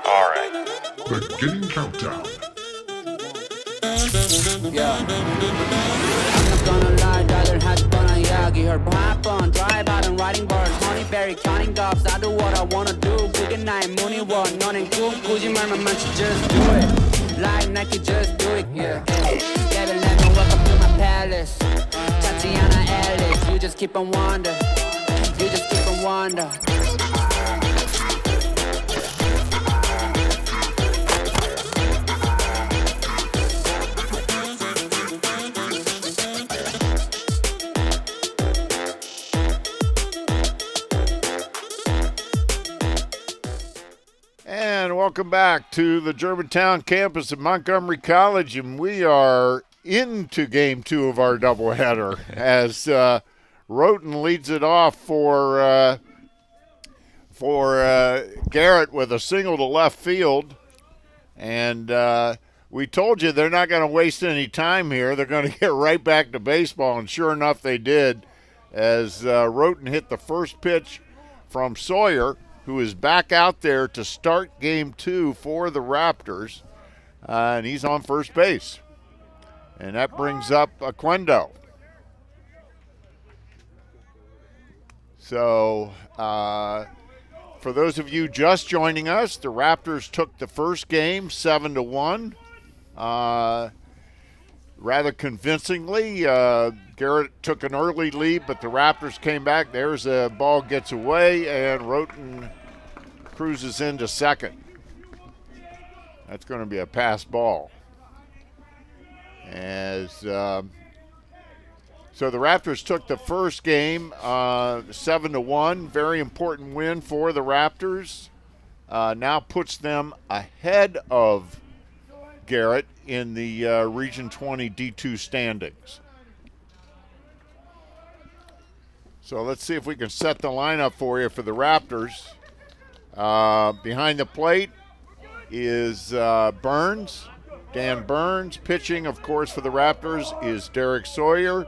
All right. Beginning countdown. Yeah. I'm not gonna lie, rather had fun on Yagi. Her pop on, drive out and riding bars. Honeyberry, counting dogs. I do what I wanna do. Good night, Mooney one, none and cool. Gucci man, man, just do it. Like Nike, just do it. Yeah. Baby, let me welcome to my palace. Tatiana Ellis, you just keep on wonder. You just keep on wonder. And welcome back to the Germantown campus of Montgomery College, and we are into game 2 of our doubleheader as Roten leads it off for Garrett with a single to left field. And we told you they're not going to waste any time here. They're going to get right back to baseball, and sure enough they did as Roten hit the first pitch from Sawyer, who is back out there to start game 2 for the Raptors, and he's on first base. And that brings up Aquendo. So for those of you just joining us, the Raptors took the first game 7-1. Rather convincingly, Garrett took an early lead, but the Raptors came back. There's a ball gets away, and Roten cruises into second. That's going to be a pass ball. So the Raptors took the first game 7-1. Very important win for the Raptors. Now puts them ahead of Garrett in the Region 20 D2 standings. So let's see if we can set the lineup for you for the Raptors. Behind the plate is Burns, Dan Burns. Pitching, of course, for the Raptors is Derek Sawyer.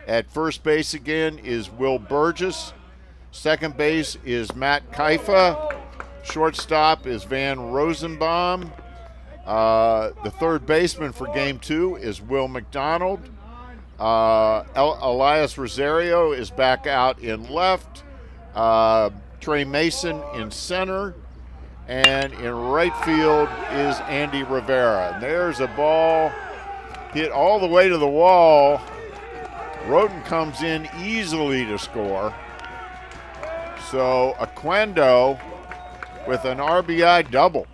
At first base again is Will Burgess. Second base is Matt Kaifa. Shortstop is Van Rosenbaum. The third baseman for game 2 is Will McDonald. Elias Rosario is back out in left. Trey Mason in center. And in right field is Andy Rivera. And there's a ball hit all the way to the wall. Roten comes in easily to score. So Aquendo with an RBI double.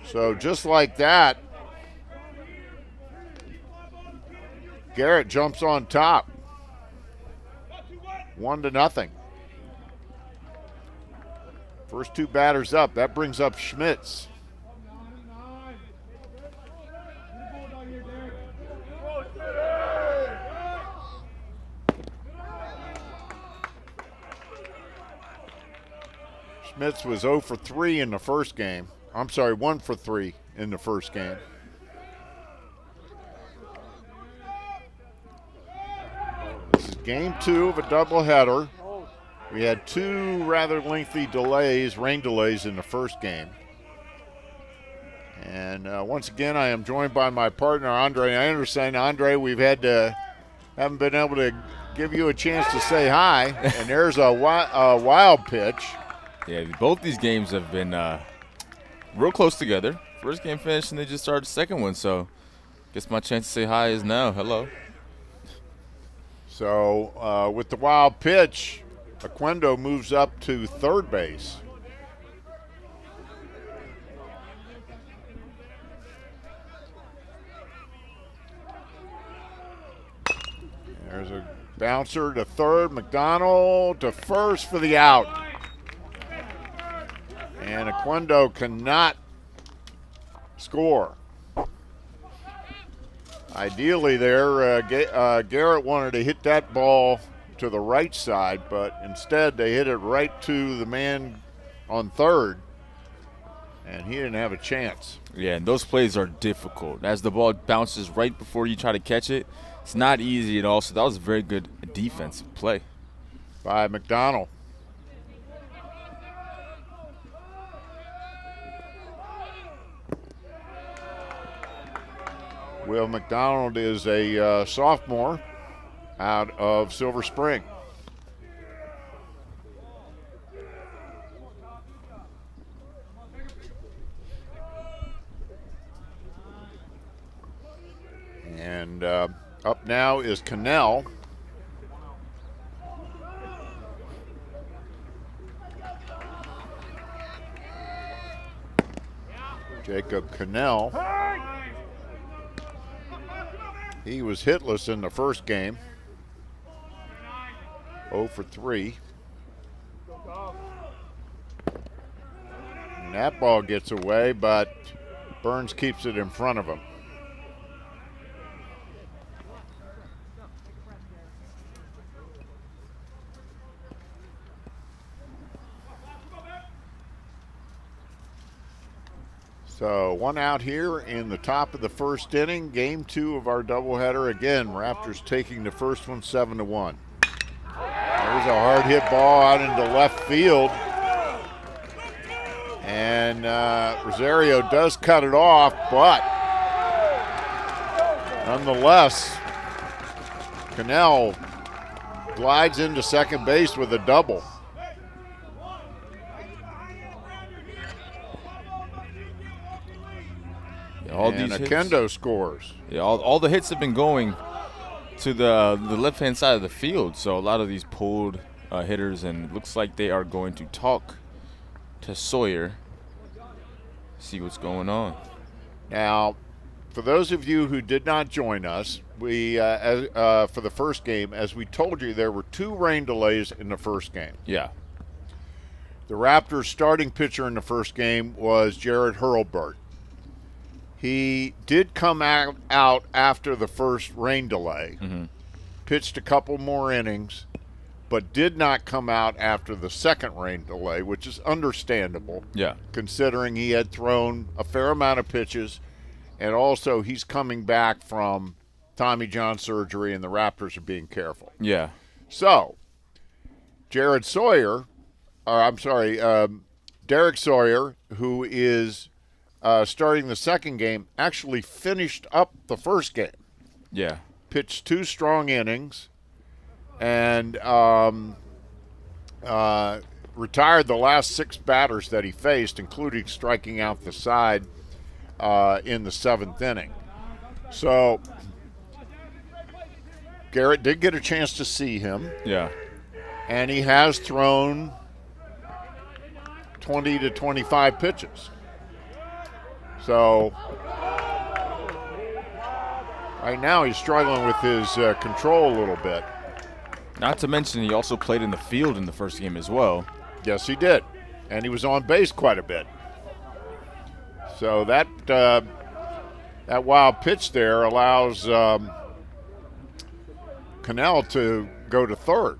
So just like that, Garrett jumps on top. 1-0. First two batters up. That brings up Schmitz. Schmitz was 0 for 3 in the first game. I'm sorry, 1 for 3 in the first game. This is game 2 of a doubleheader. We had 2 rather lengthy delays, rain delays in the first game. And once again, I am joined by my partner, Andre Anderson. Andre, haven't been able to give you a chance to say hi. And there's a wild pitch. Yeah, both these games have been real close together. First game finished, and they just started the second one. So, guess my chance to say hi is now. Hello. So, with the wild pitch, Aquendo moves up to third base. There's a bouncer to third. McDonald to first for the out. And Aquendo cannot score. Ideally there, Garrett wanted to hit that ball to the right side, but instead they hit it right to the man on third. and he didn't have a chance. Yeah, and those plays are difficult. As the ball bounces right before you try to catch it, it's not easy at all. So that was a very good defensive play by McDonald. Will McDonald is a sophomore out of Silver Spring. And up now is Cannell. Jacob Cannell. He was hitless in the first game. 0 for 3. And that ball gets away, but Burns keeps it in front of him. So 1 out here in the top of the first inning. Game 2 of our doubleheader. Again, Raptors taking the first one 7-1. There's a hard hit ball out into left field. And Rosario does cut it off, but nonetheless, Cannell glides into second base with a double. And Akendo scores. Yeah, all the hits have been going to the left-hand side of the field. So a lot of these pulled hitters, and it looks like they are going to talk to Sawyer, see what's going on. Now, for those of you who did not join us, we for the first game, as we told you, there were 2 rain delays in the first game. Yeah. The Raptors' starting pitcher in the first game was Jared Hurlburt. He did come out after the first rain delay, pitched a couple more innings, but did not come out after the second rain delay, which is understandable. Yeah. Considering he had thrown a fair amount of pitches, and also he's coming back from Tommy John surgery, and the Raptors are being careful. Yeah. So, Derek Sawyer, who is starting the second game, actually finished up the first game. Yeah. Pitched 2 strong innings and retired the last 6 batters that he faced, including striking out the side in the 7th inning. So Garrett did get a chance to see him. Yeah. And he has thrown 20 to 25 pitches. So right now he's struggling with his control a little bit. Not to mention he also played in the field in the first game as well. Yes, he did. And he was on base quite a bit. So that wild pitch there allows Cannell to go to third.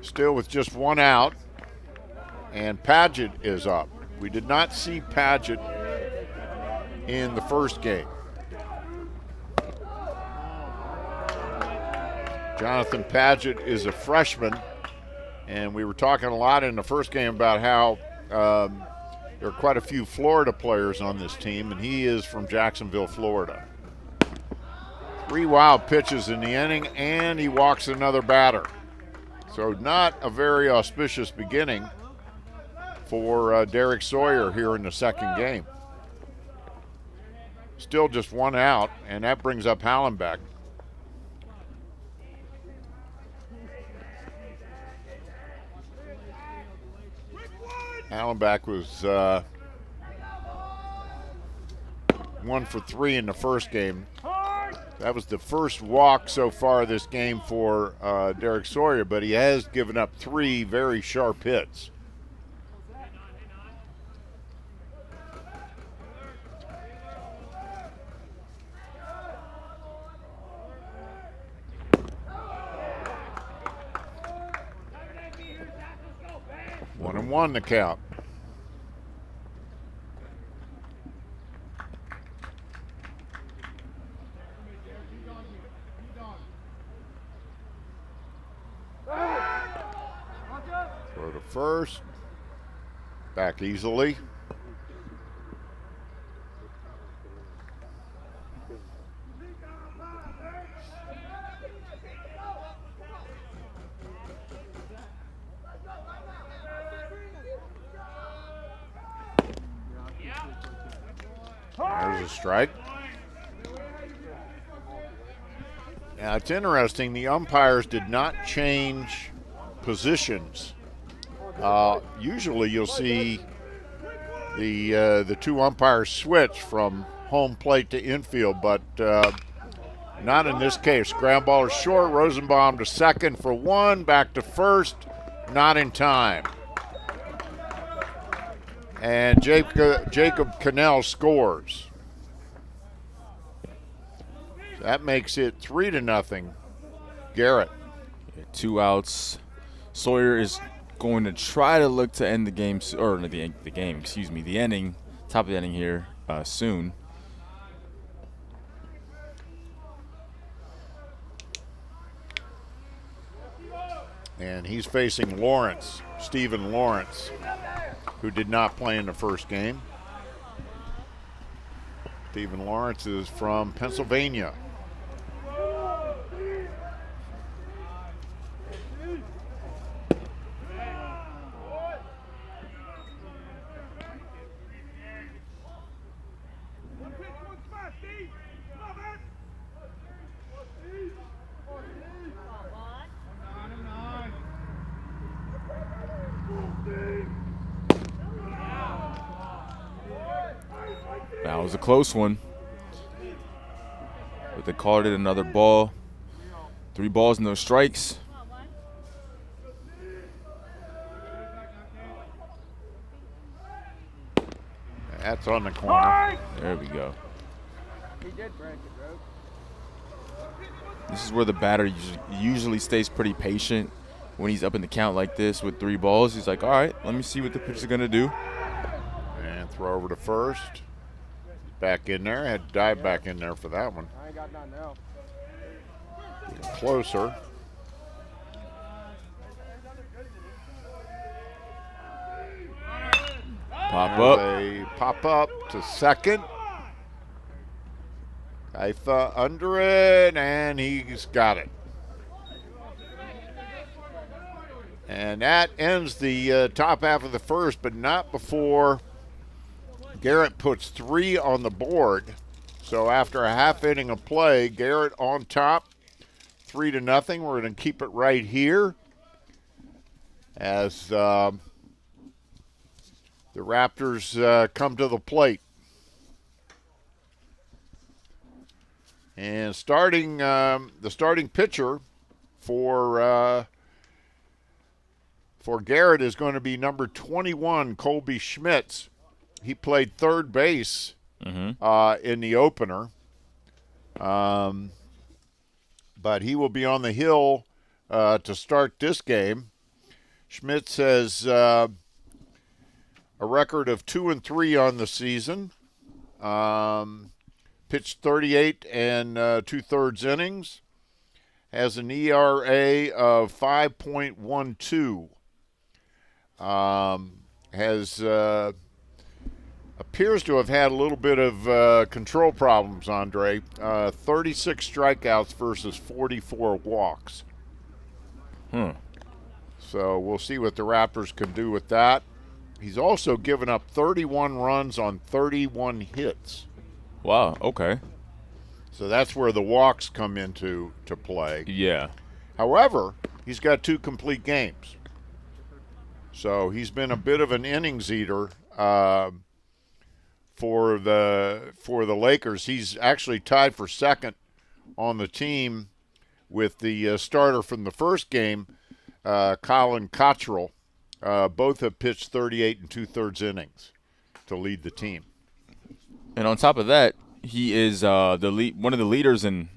Still with just 1 out. And Padgett is up. We did not see Padgett in the first game. Jonathan Padgett is a freshman, and we were talking a lot in the first game about how there are quite a few Florida players on this team, and he is from Jacksonville, Florida. 3 wild pitches in the inning, and he walks another batter. So not a very auspicious beginning for Derek Sawyer here in the second game. Still just 1 out, and that brings up Hallenbeck. Hallenbeck was 1 for 3 in the first game. That was the first walk so far this game for Derek Sawyer, but he has given up 3 very sharp hits. One and one the count. first. Back easily. There's a strike. Now it's interesting, the umpires did not change positions. Usually you'll see the two umpires switch from home plate to infield, but not in this case. Ground ball is short. Rosenbaum to second for one, back to first, not in time. And Jacob Cannell scores. That makes it 3-0. Garrett. 2 outs. Sawyer is going to try to look to end the game, or the game, excuse me, the inning, top of the inning here soon. And he's facing Lawrence, Stephen Lawrence, who did not play in the first game. Stephen Lawrence is from Pennsylvania. That was a close one. But they called it another ball. 3 balls, no strikes. That's on the corner. There we go. This is where the batter usually stays pretty patient when he's up in the count like this with 3 balls. He's like, all right, let me see what the pitch is going to do. And throw over to first. Back in there. Had to dive back in there for that one. I ain't got none now. Closer. Pop up. They pop up to second. Kaifa under it, and he's got it. And that ends the top half of the first, but not before Garrett puts 3 on the board. So after a half inning of play, Garrett on top, 3-0. We're going to keep it right here as the Raptors come to the plate. And the starting pitcher for Garrett is going to be number 21, Colby Schmitz. He played third base in the opener, but he will be on the hill to start this game. Schmitz has a record of 2-3 on the season. Pitched 38 and 2/3 innings. Has an ERA of 5.12. Appears to have had a little bit of control problems, Andre. 36 strikeouts versus 44 walks. So we'll see what the Raptors can do with that. He's also given up 31 runs on 31 hits. Wow, okay. So that's where the walks come into play. Yeah. However, he's got 2 complete games. So he's been a bit of an innings eater for the Lakers. He's actually tied for second on the team with the starter from the first game, Colin Cottrell. Both have pitched 38 and 2/3 innings to lead the team. And on top of that, he is one of the leaders in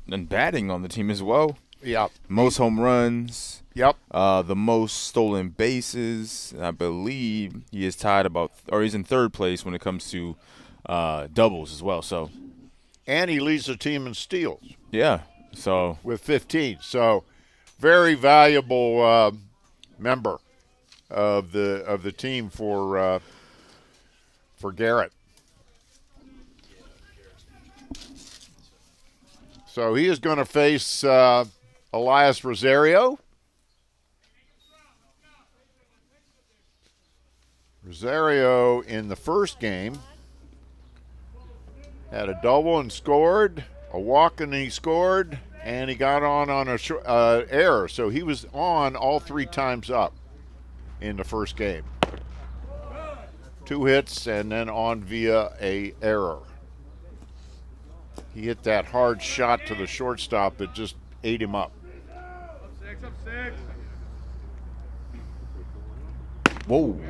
batting on the team as well. Yep. Most home runs. Yep. The most stolen bases. I believe he is tied he's in third place when it comes to doubles as well. So. And he leads the team in steals. Yeah. So. With 15. So, very valuable member of the team for Garrett. So he is going to face Elias Rosario. Rosario in the first game had a double and scored, a walk and he scored, and he got on a error. So he was on all 3 times up in the first game. 2 hits and then on via a error. He hit that hard shot to the shortstop that just ate him up. Up six. Whoa.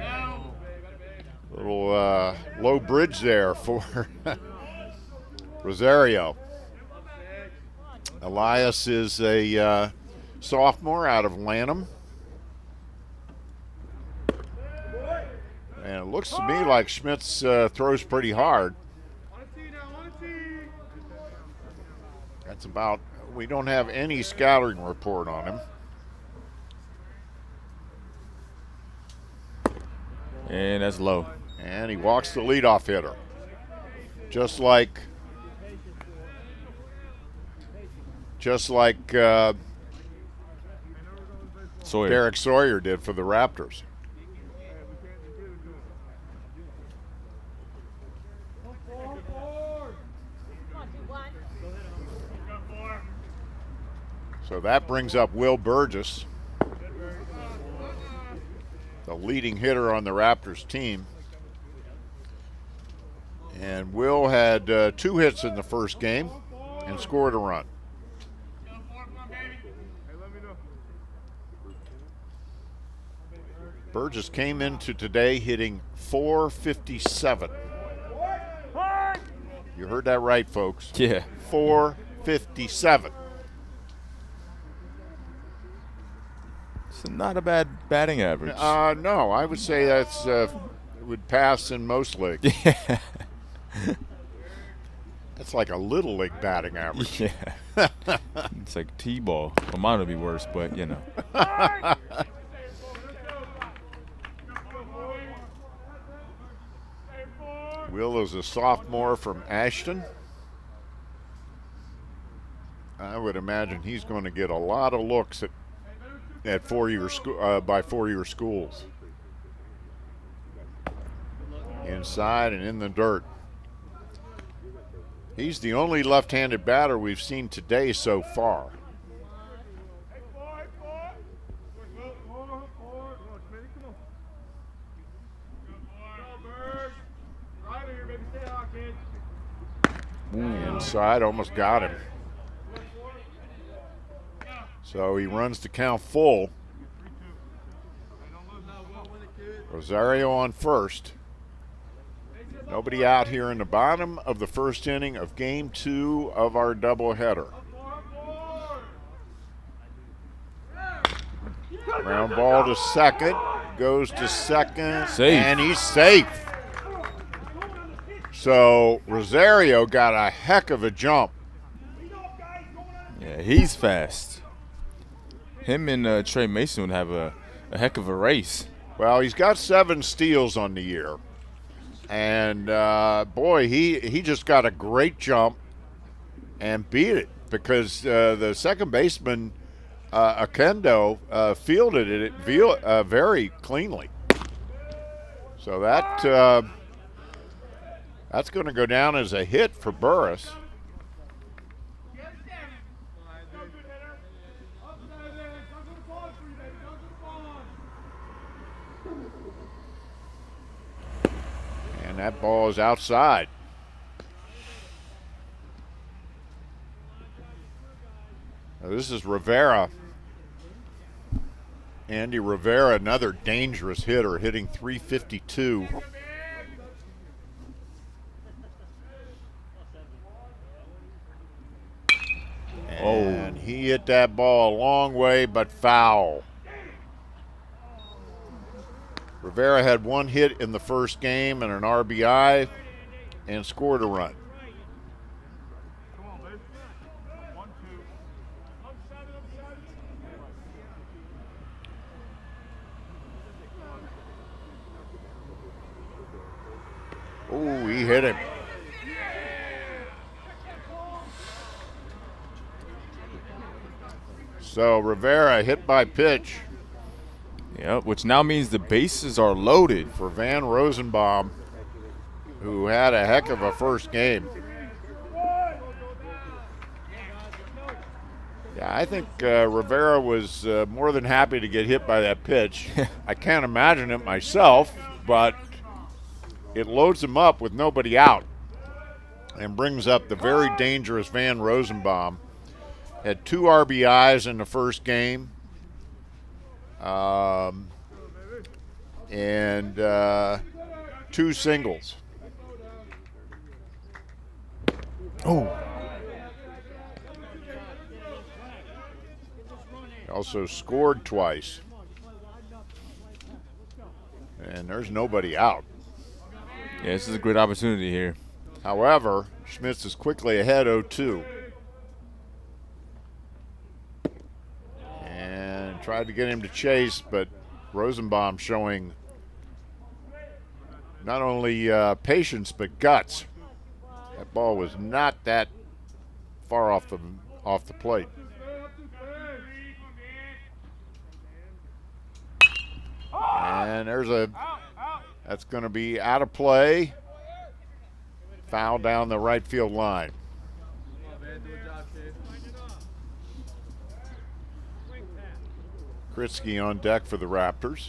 Little low bridge there for Rosario. Elias is a sophomore out of Lanham. And it looks to me like Schmitz throws pretty hard. That's about, we don't have any scouting report on him. And that's low. And he walks the leadoff hitter. Just like Sawyer. Derek Sawyer did for the Raptors. So that brings up Will Burgess, the leading hitter on the Raptors team. And Will had 2 hits in the first game and scored a run. Burgess came into today hitting .457. You heard that right, folks. Yeah. .457. It's not a bad batting average. No, I would say that's would pass in most leagues. Yeah. That's like a little league batting average. Yeah. It's like T-ball. Well, mine would be worse, but you know. Will is a sophomore from Ashton. I would imagine he's going to get a lot of looks at four-year by four-year schools. Inside and in the dirt. He's the only left-handed batter we've seen today so far. Inside, almost got him. So he runs the count full. Rosario on first. Nobody out here in the bottom of the first inning of game 2 of our doubleheader. Ground ball to second, goes to second, Safe. and he's safe. So Rosario got a heck of a jump. Yeah, he's fast. Him and Trey Mason would have a heck of a race. Well, he's got 7 steals on the year. And, boy, he just got a great jump and beat it because the second baseman, Akendo, fielded it very cleanly. So that's going to go down as a hit for Burris. And that ball is outside. Now this is Rivera. Andy Rivera, another dangerous hitter, hitting .352. And he hit that ball a long way, but foul. Rivera had 1 hit in the first game and an RBI and scored a run. hit him. So Rivera hit by pitch Yep, which now means the bases are loaded. for Van Rosenbaum, who had a heck of a first game. Yeah, I think Rivera was more than happy to get hit by that pitch. I can't imagine it myself, but it loads him up with nobody out and brings up the very dangerous Van Rosenbaum. Had 2 RBIs in the first game. And 2 singles. Oh. Also scored twice. And there's nobody out. Yeah, this is a great opportunity here. However, Schmitz is quickly ahead 0-2. And tried to get him to chase, but Rosenbaum showing not only patience but guts. That ball was not that far off the plate. And that's going to be out of play. Foul down the right field line. Kritzky on deck for the Raptors.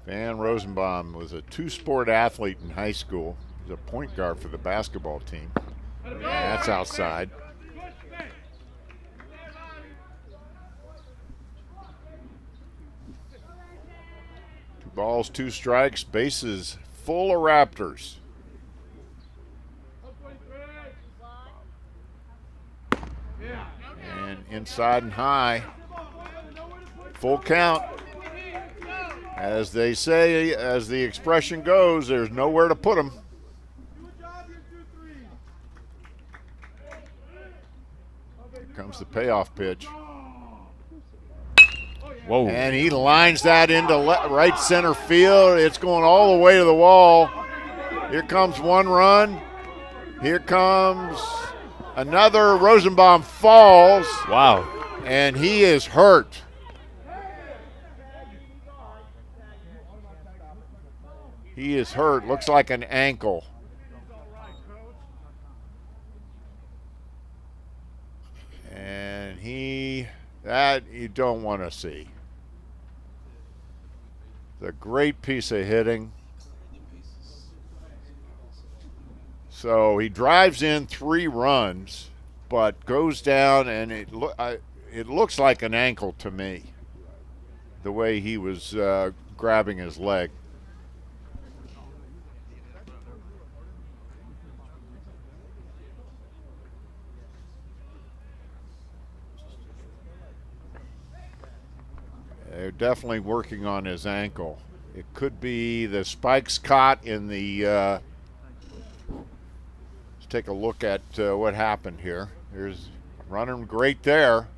Van Rosenbaum was a 2-sport athlete in high school. He's a point guard for the basketball team. And that's outside. 2 balls, 2 strikes, bases full of Raptors. And inside and high. Full count. As they say, as the expression goes, there's nowhere to put them. Here comes the payoff pitch. Whoa. And he lines that into right center field. It's going all the way to the wall. Here comes 1 run. Here comes another. Rosenbaum falls. Wow. And he is hurt. He is hurt. Looks like an ankle. And that you don't want to see. It's a great piece of hitting. So he drives in 3 runs, but goes down, and it looks like an ankle to me, the way he was grabbing his leg. They're definitely working on his ankle. It could be the spikes caught in the. Let's take a look at what happened here. There's running great there.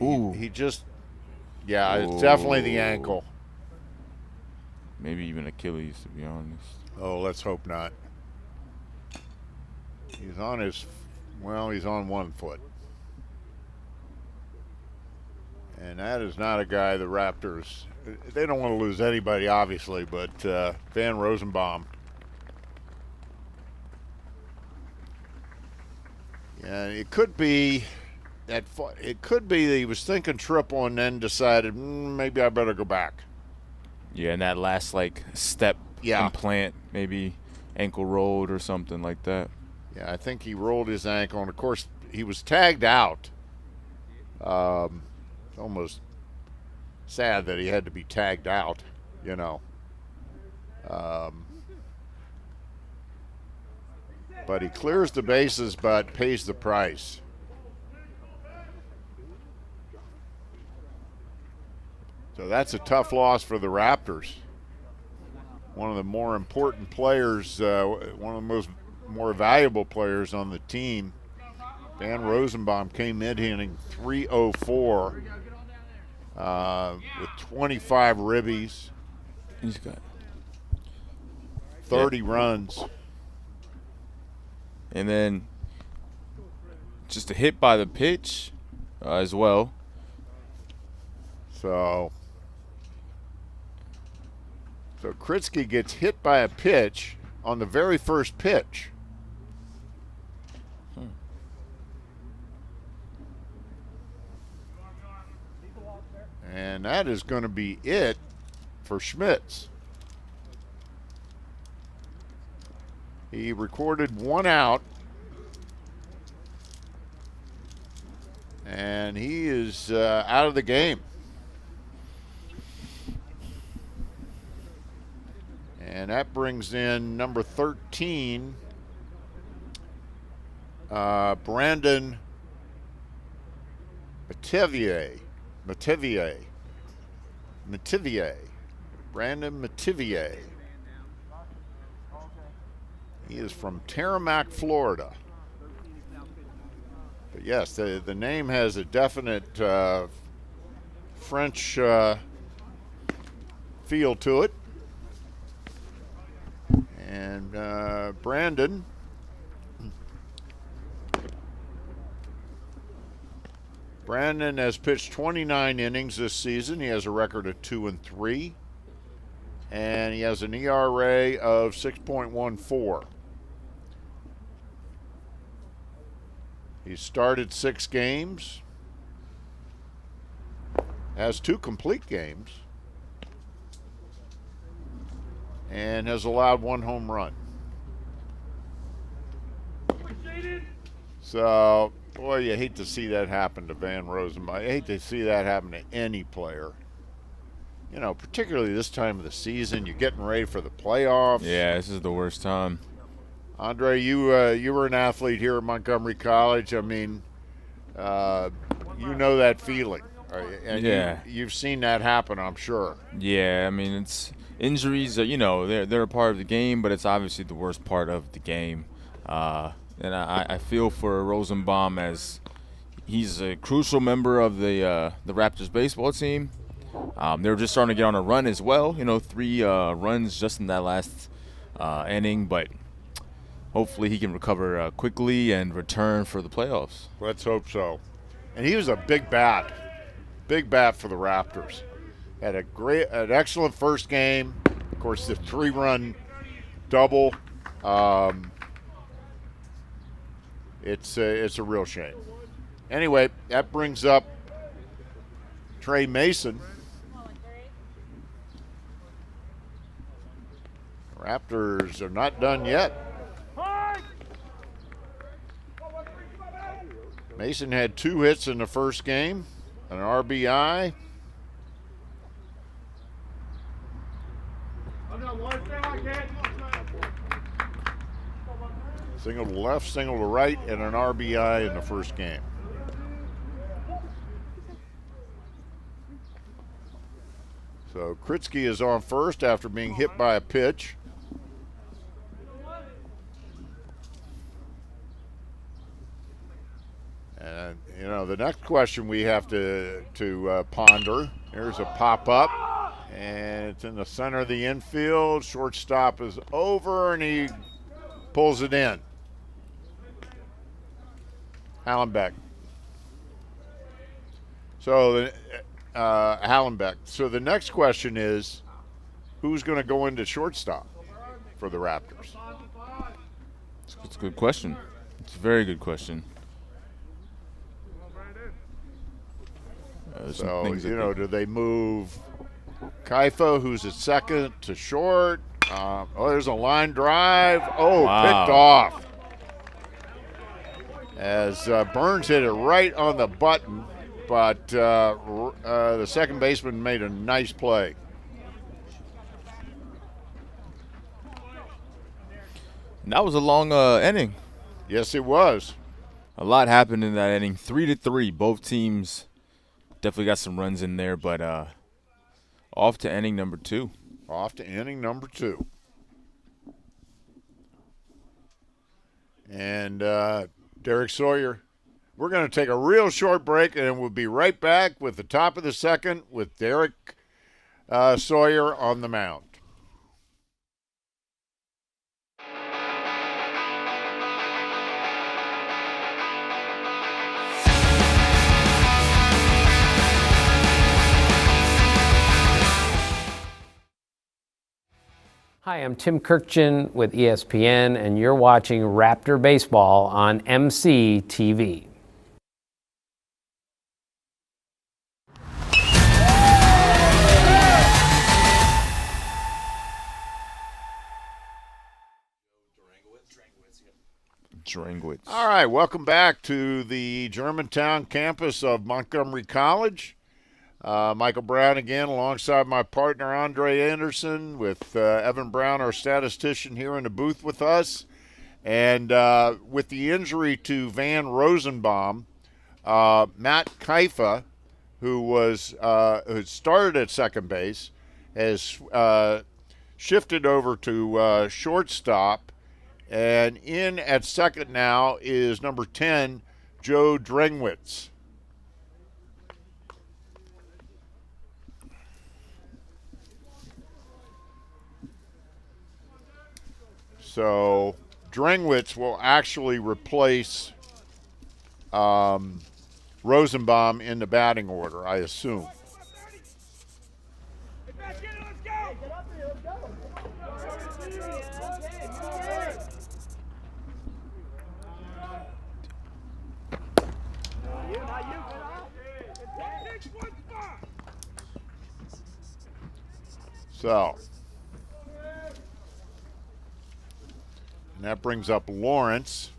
Ooh. He just, yeah, it's definitely the ankle. Maybe even Achilles, to be honest. Oh, let's hope not. He's on he's on 1 foot. And that is not a guy the Raptors, they don't want to lose anybody, obviously, but Van Rosenbaum. Yeah, it could be that he was thinking triple and then decided maybe I better go back. Yeah, and that last step implant, maybe ankle rolled or something like that. Yeah, I think he rolled his ankle, and of course he was tagged out. Almost sad that he had to be tagged out, you know. But he clears the bases but pays the price. So that's a tough loss for the Raptors. One of the more important players, one of the more valuable players on the team. Van Rosenbaum came in hitting .304 with 25 ribbies, He's got 30 runs. And then just a hit by the pitch as well. So Kritzky gets hit by a pitch on the very first pitch. And that is going to be it for Schmitz. He recorded 1 out. And he is out of the game. And that brings in number 13, Brandon Metivier. Brandon Metivier. He is from Tarmac, Florida. But yes, the name has a definite French feel to it. And Brandon has pitched 29 innings this season. He has a record of 2-3, and he has an ERA of 6.14. He started 6 games, has 2 complete games, and has allowed 1 home run. So, boy, you hate to see that happen to Van Rosenbaum. I hate to see that happen to any player. You know, particularly this time of the season, you're getting ready for the playoffs. Yeah, this is the worst time. Andre, you were an athlete here at Montgomery College. I mean, you know that feeling. And yeah. You've seen that happen, I'm sure. Yeah, I mean, it's injuries, you know, they're a part of the game, but it's obviously the worst part of the game. And I feel for Rosenbaum as he's a crucial member of the Raptors baseball team. They're just starting to get on a run as well. You know, 3 runs just in that last inning, but hopefully he can recover quickly and return for the playoffs. Let's hope so. And he was a big bat for the Raptors. Had an excellent first game. Of course, the 3-run double. It's a real shame. Anyway, that brings up Trey Mason. Raptors are not done yet. Mason had 2 hits in the first game, an RBI. Single to left, single to right, and an RBI in the first game. So Kritzky is on first after being hit by a pitch. And, you know, the next question we have to ponder, here's a pop-up, and it's in the center of the infield. Shortstop is over, and he pulls it in. Hallenbeck. So, Hallenbeck. So the next question is, who's going to go into shortstop for the Raptors? It's a good question. It's a very good question. So, you know, do they move Kaifa, who's at second, to short? There's a line drive. Wow. Picked off. As Burns hit it right on the button, but the second baseman made a nice play. And that was a long inning. Yes, it was. A lot happened in that inning. 3-3. Both teams definitely got some runs in there, but off to inning number 2. Off to inning number 2. And Derek Sawyer We're going to take a real short break, and we'll be right back with the top of the second with Derek Sawyer on the mound. Hi, I'm Tim Kirkchin with ESPN, and you're watching Raptor Baseball on MC TV. Drangwitz. All right, welcome back to the Germantown campus of Montgomery College. Michael Brown again alongside my partner Andre Anderson with Evan Brown, our statistician, here in the booth with us. And with the injury to Van Rosenbaum, Matt Kaifa, who started at second base, has shifted over to shortstop. And in at second now is number 10, Joe Drengwitz. So Drengwitz will actually replace Rosenbaum in the batting order, I assume. So, and that brings up Lawrence.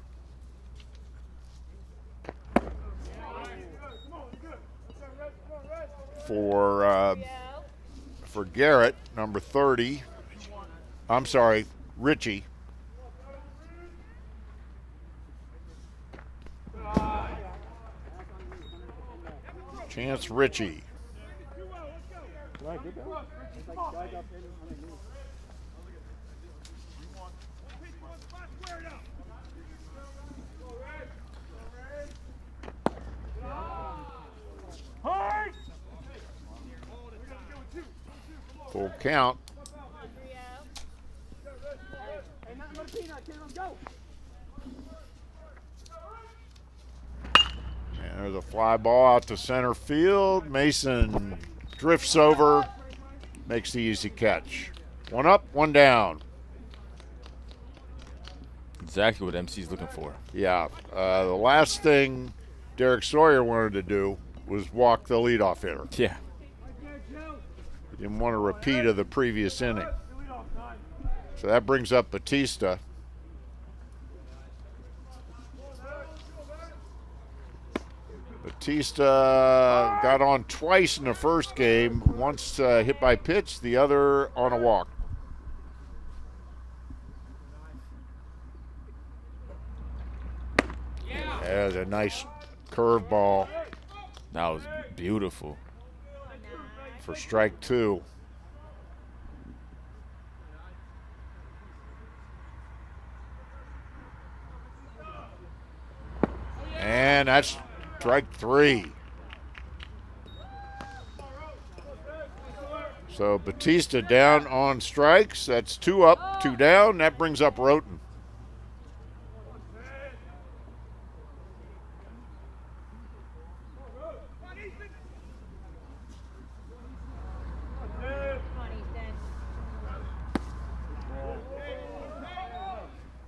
For Garrett, number 30. I'm sorry, Richie. Chance Richie. Full count. And there's a fly ball out to center field. Mason drifts over, makes the easy catch. One up, one down. Exactly what MC's looking for. Yeah. The last thing Derek Sawyer wanted to do was walk the leadoff hitter. Yeah. He didn't want a repeat of the previous inning. So that brings up Batista. Batista got on twice in the first game, once hit by pitch, the other on a walk. There's a nice curveball. That was beautiful. For strike two. And that's strike three. So Batista down on strikes. That's two up, two down. That brings up Roten.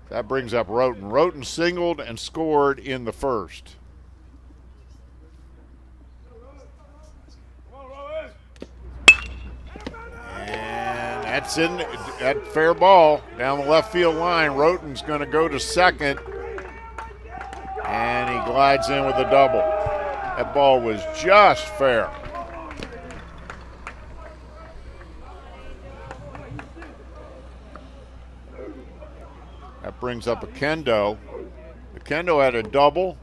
That brings up Roten. Roten singled and scored in the first. And that's in that fair ball down the left field line. Roten's going to go to second. And he glides in with a double. That ball was just fair. That brings up Akendo. Akendo had a double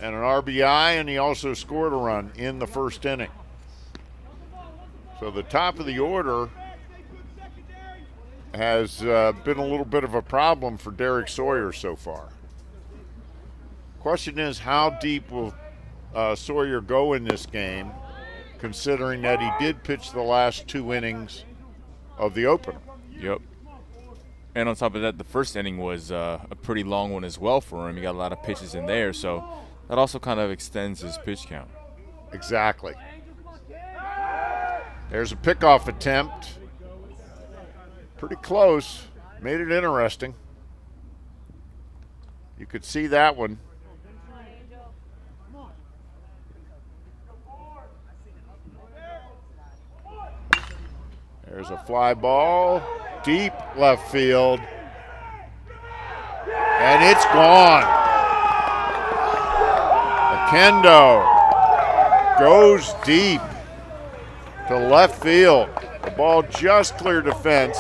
and an RBI, and he also scored a run in the first inning. So the top of the order has been a little bit of a problem for Derek Sawyer so far. Question is, how deep will Sawyer go in this game, considering that he did pitch the last 2 innings of the opener? Yep. And on top of that, the first inning was a pretty long one as well for him. He got a lot of pitches in there, so that also kind of extends his pitch count. Exactly. There's a pickoff attempt. Pretty close. Made it interesting. You could see that one. There's a fly ball, deep left field, and it's gone. Akendo goes deep to left field. The ball just cleared the fence,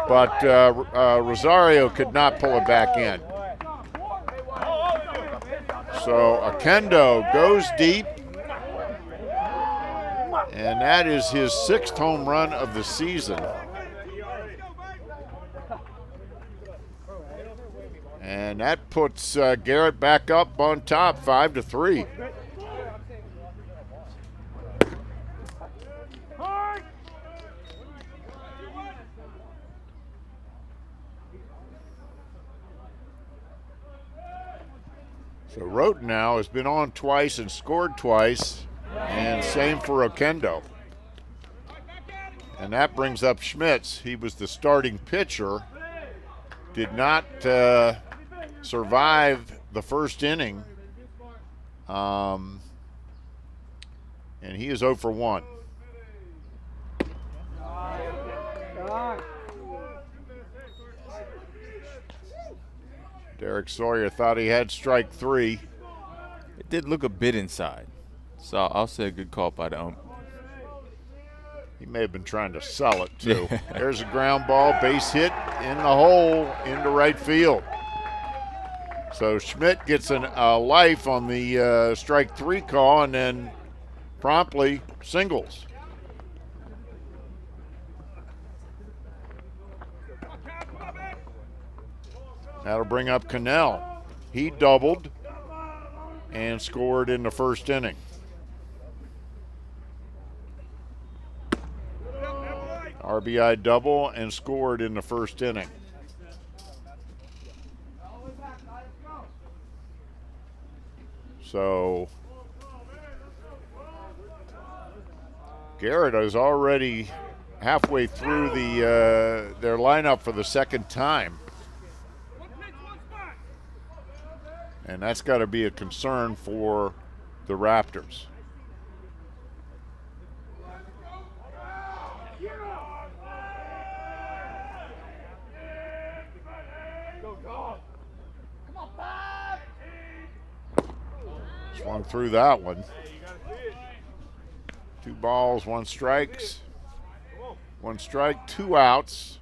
but Rosario could not pull it back in. So Akendo goes deep, and that is his 6th home run of the season. And that puts Garrett back up on top, 5-3. So Roten now has been on twice and scored twice, and same for Okendo. And that brings up Schmitz. He was the starting pitcher, did not survive the first inning, and he is 0 for 1. Derek Sawyer thought he had strike 3. It did look a bit inside, so I'll say a good call by the ump. He may have been trying to sell it, too. There's a ground ball, base hit in the hole into right field. So Schmidt gets a life on the strike 3 call and then promptly singles. That'll bring up Cannell. He doubled and scored in the first inning. RBI double and scored in the first inning. So Garrett is already halfway through their lineup for the second time. And that's got to be a concern for the Raptors. Swung through that one. 2 balls, 1 strikes. 1 strike, 2 outs.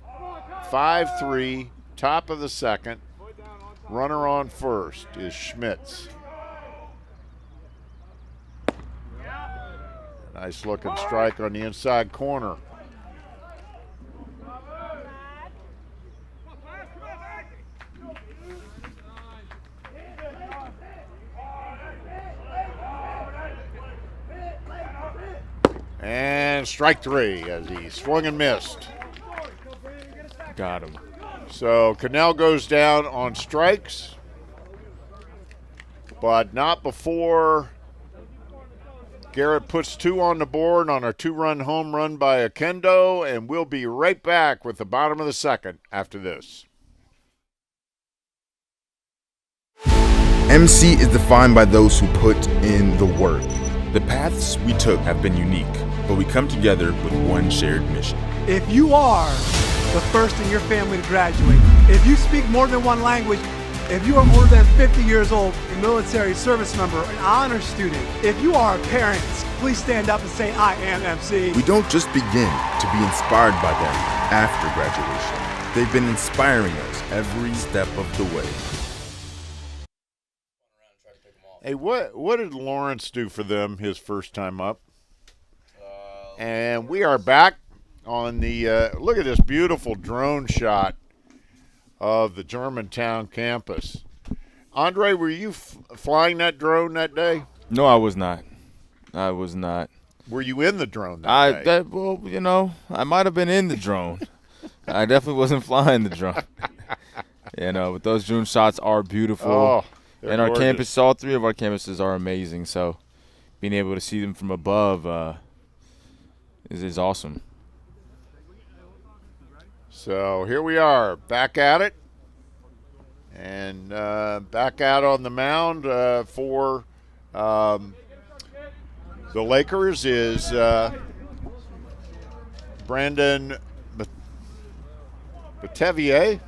5-3, top of the second. Runner on first is Schmitz. Nice looking strike on the inside corner. And strike 3 as he swung and missed. Got him. So Cannell goes down on strikes, but not before Garrett puts 2 on the board on a 2-run home run by Akendo, and we'll be right back with the bottom of the second after this. MC is defined by those who put in the work. The paths we took have been unique, but we come together with one shared mission. If you are the first in your family to graduate, if you speak more than 1 language, if you are more than 50 years old, a military service member, an honor student, if you are a parent, please stand up and say, I am MC. We don't just begin to be inspired by them after graduation. They've been inspiring us every step of the way. Hey, what did Lawrence do for them his first time up? And we are back on the, look at this beautiful drone shot of the Germantown campus. Andre, were you flying that drone that day? No, I was not. I was not. Were you in the drone that day? Well, you know, I might have been in the drone. I definitely wasn't flying the drone. You know, but those drone shots are beautiful. Oh, and our campus, all 3 of our campuses are amazing. So being able to see them from above is awesome. So here we are, back at it. And back out on the mound for the Lakers is Brandon Mativier.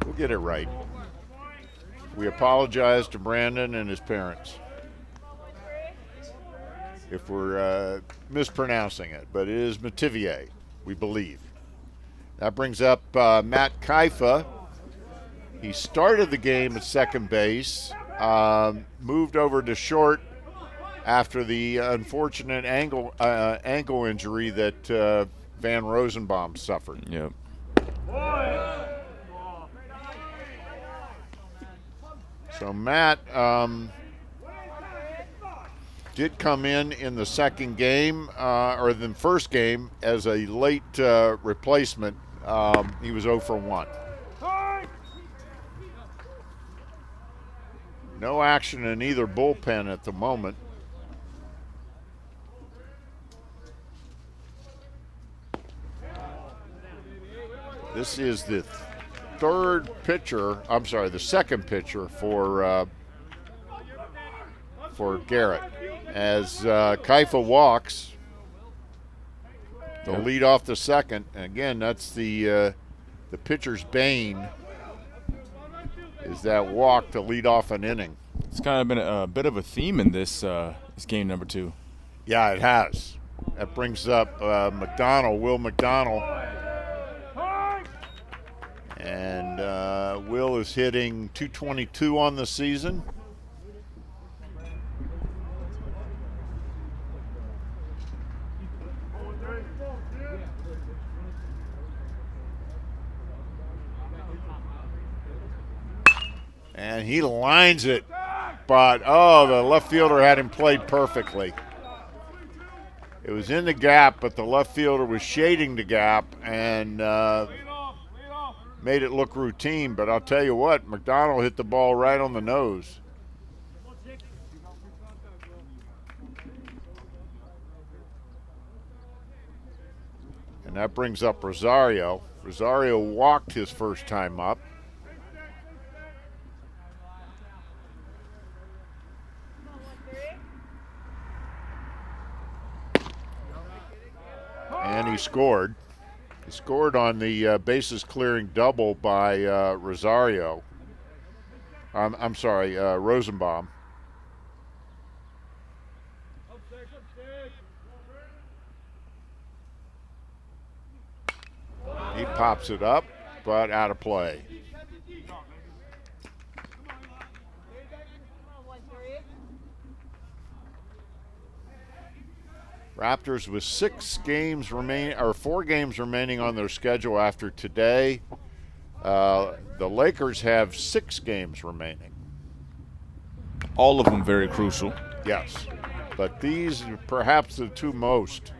We'll get it right. We apologize to Brandon and his parents if we're mispronouncing it, but it is Mativier, we believe. That brings up Matt Kaifa. He started the game at second base, moved over to short after the unfortunate ankle injury that Van Rosenbaum suffered. Yep. So Matt did come in the second game, or the first game, as a late replacement. He was 0 for 1. No action in either bullpen at the moment. This is the second pitcher for Garrett. As Kaifa walks, they'll lead off the second. And again, that's the pitcher's bane, is that walk to lead off an inning. It's kind of been a bit of a theme in this game number 2. Yeah, it has. That brings up Will McDonald. And Will is hitting .222 on the season. And he lines it, but the left fielder had him played perfectly. It was in the gap, but the left fielder was shading the gap and made it look routine. But I'll tell you what, McDonald hit the ball right on the nose. And that brings up Rosario. Rosario walked his first time up. And he scored. He scored on the bases clearing double by Rosario. I'm sorry, Rosenbaum. He pops it up, but out of play. Raptors with 4 games remaining on their schedule after today. The Lakers have 6 games remaining. All of them very crucial. Yes, but these are perhaps the 2 most.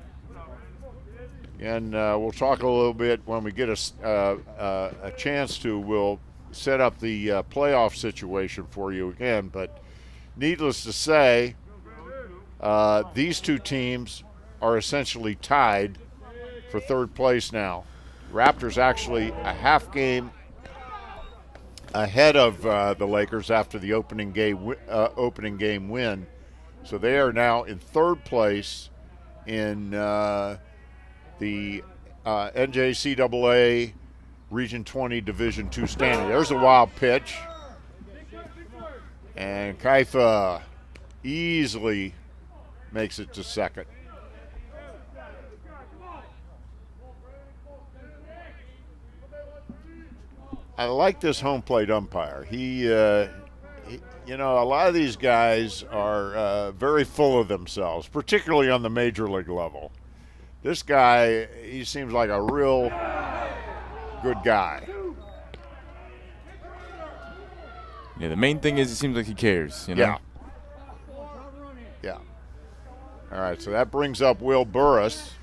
And we'll talk a little bit when we get a chance to. We'll set up the playoff situation for you again. But needless to say, these 2 teams are essentially tied for 3rd place now. Raptors actually a half game ahead of the Lakers after the opening game win. So they are now in 3rd place in the NJCAA Region 20 Division II standing. There's a wild pitch. And Kaifa easily makes it to second. I like this home plate umpire. He a lot of these guys are very full of themselves, particularly on the major league level. This guy, he seems like a real good guy. Yeah, the main thing is it seems like he cares, you know? Yeah. Yeah. All right, so that brings up Will Burris.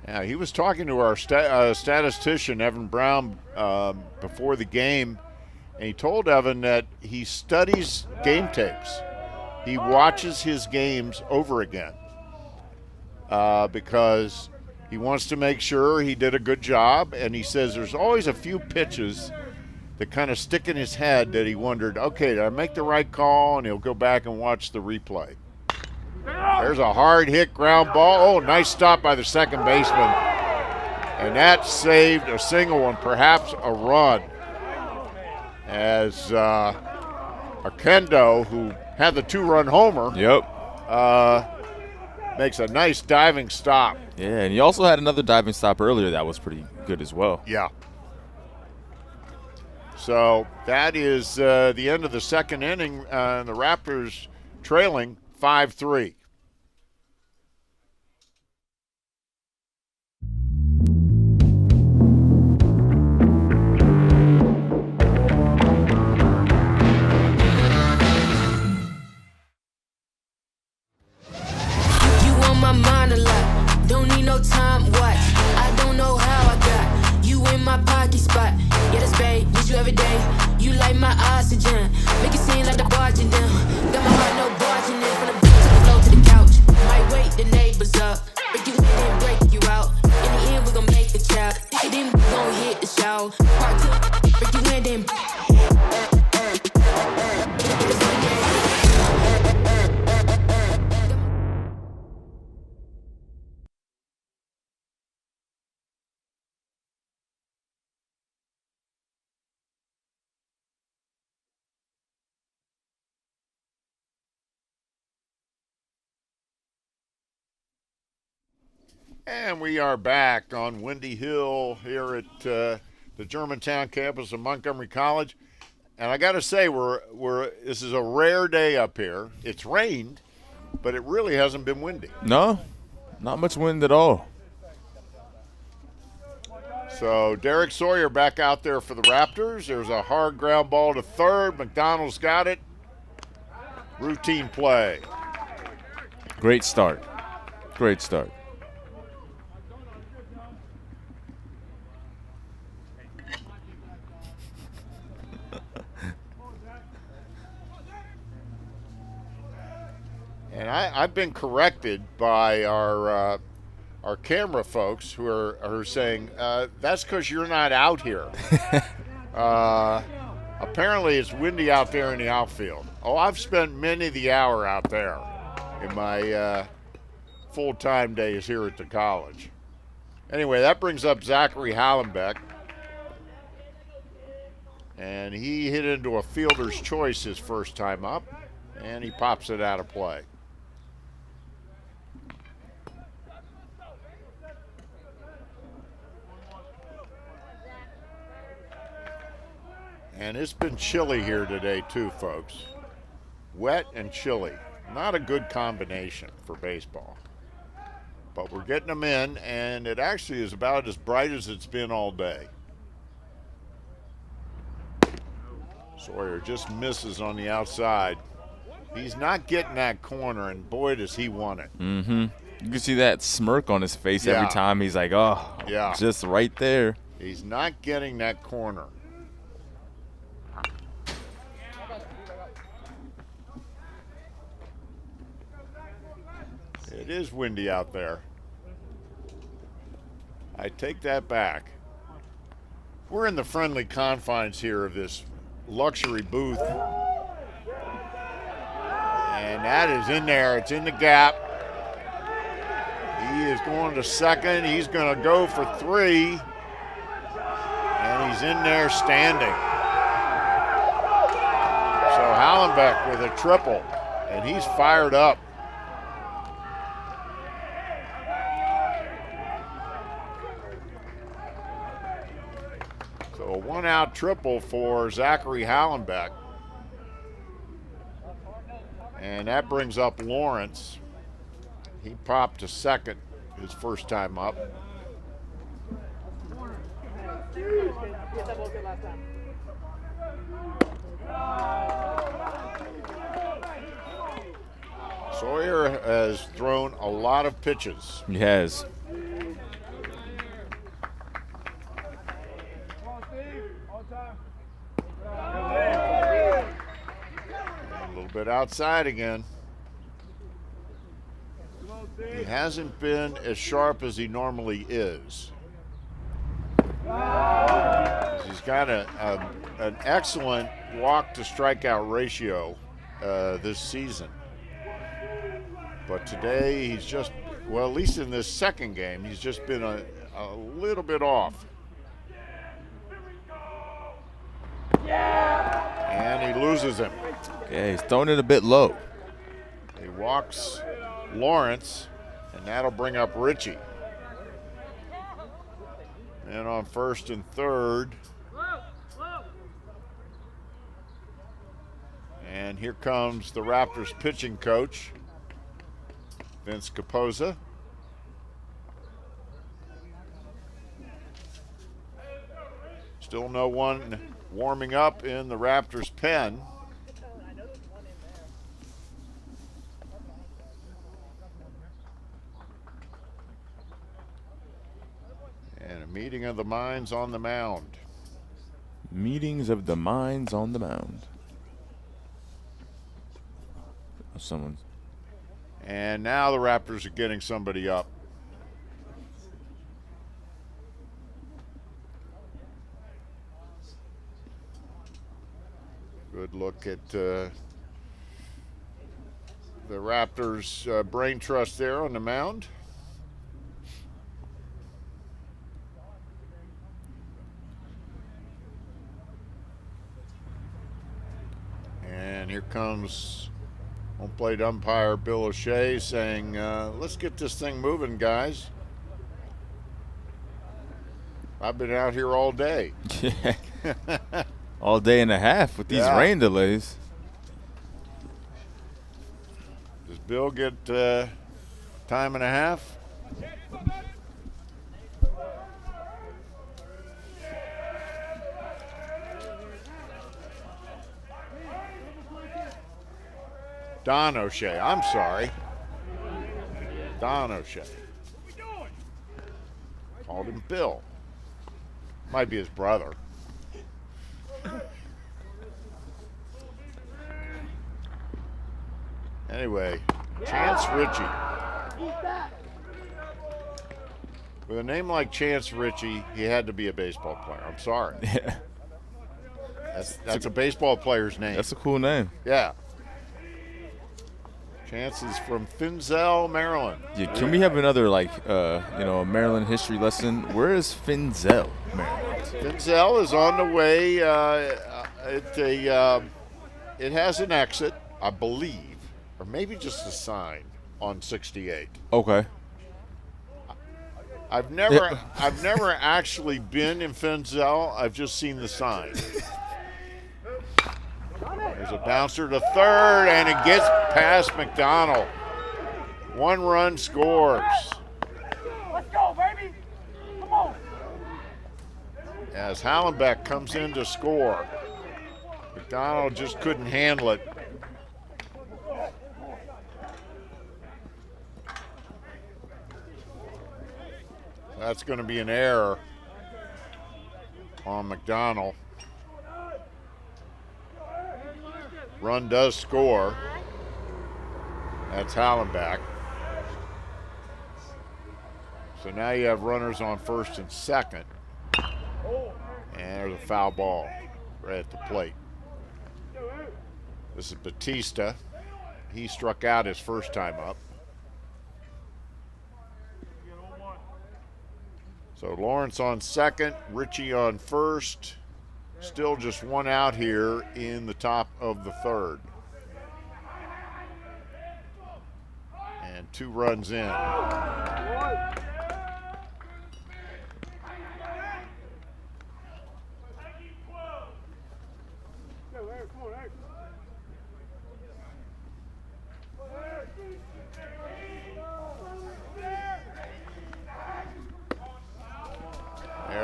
Yeah, he was talking to our statistician, Evan Brown, before the game, and he told Evan that he studies game tapes. He watches his games over again because he wants to make sure he did a good job, and he says there's always a few pitches that kind of stick in his head that he wondered, okay, did I make the right call? And he'll go back and watch the replay. There's a hard hit ground ball. Oh, nice stop by the second baseman. And that saved a single and perhaps a run as Arkendo, who had the 2-run homer, makes a nice diving stop. Yeah, and he also had another diving stop earlier that was pretty good as well. Yeah. So that is the end of the second inning, and the Raptors trailing 5-3. Don't need no time watch. I don't know how I got you in my pocket spot. Yeah, that's babe, miss you every day. You like my oxygen, make it seem like the barging down. Got my heart no barging in from the beat to the floor to the couch. Might wake the neighbors up, break you in and break you out. In the end, we gon' make the child. And then we gon' hit the show. Part 2, break you in, then. And we are back on Windy Hill here at the Germantown campus of Montgomery College. And I got to say, this is a rare day up here. It's rained, but it really hasn't been windy. No, not much wind at all. So Derek Sawyer back out there for the Raptors. There's a hard ground ball to third. McDonald's got it. Routine play. Great start. Great start. And I've been corrected by our camera folks who are saying, that's because you're not out here. Apparently it's windy out there in the outfield. Oh, I've spent many the hour out there in my full-time days here at the college. Anyway, that brings up Zachary Hallenbeck. And he hit into a fielder's choice his first time up, and he pops it out of play. And it's been chilly here today too, folks. Wet and chilly. Not a good combination for baseball. But we're getting them in, and it actually is about as bright as it's been all day. Sawyer just misses on the outside. He's not getting that corner, and boy, does he want it. Mm-hmm. You can see that smirk on his face every time. He's like, oh, yeah, just right there. He's not getting that corner. It is windy out there. I take that back. We're in the friendly confines here of this luxury booth. And that is in there. It's in the gap. He is going to second. He's going to go for 3. And he's in there standing. So Hallenbeck with a triple. And he's fired up. A 1-out triple for Zachary Hallenbeck. And that brings up Lawrence. He popped to second. his first time up. Sawyer has thrown a lot of pitches. He has. A little bit outside again. He hasn't been as sharp as he normally is. He's got an excellent walk to strikeout ratio this season. But today he's just, well, at least in this second game, he's just been a little bit off. And he loses him. Yeah, he's throwing it a bit low. He walks Lawrence, and that'll bring up Richie. And on first and third. And here comes the Raptors pitching coach, Vince Capozza. Still no one warming up in the Raptors pen. And a meeting of the minds on the mound. Meetings of the minds on the mound. Someone's. And now the Raptors are getting somebody up. Good look at the Raptors brain trust there on the mound. And here comes home plate umpire Bill O'Shea saying, let's get this thing moving, guys. I've been out here all day. All day and a half with these rain delays. Does Bill get time and a half? Don O'Shea, I'm sorry. Don O'Shea. Called him Bill. Might be his brother. Anyway, Chance Ritchie. With a name like Chance Ritchie, he had to be a baseball player. I'm sorry. Yeah. That's a baseball player's name. That's a cool name. Yeah. Chance is from Finzel, Maryland. Yeah, can we have another, a Maryland history lesson? Where is Finzel, Maryland? Finzel is on the way. It has an exit, I believe, or maybe just a sign on 68. Okay. I've never actually been in Finzel. I've just seen the sign. There's a bouncer to third, and it gets past McDonald. 1 run scores. Let's go, baby. Come on. As Hallenbeck comes in to score. McDonald just couldn't handle it. That's going to be an error on McDonald. Run does score. That's Hallenbeck. So now you have runners on first and second. And there's a foul ball right at the plate. This is Batista. He struck out his first time up. So Lawrence on second, Ritchie on first. Still just 1 out here in the top of the third. And 2 runs in.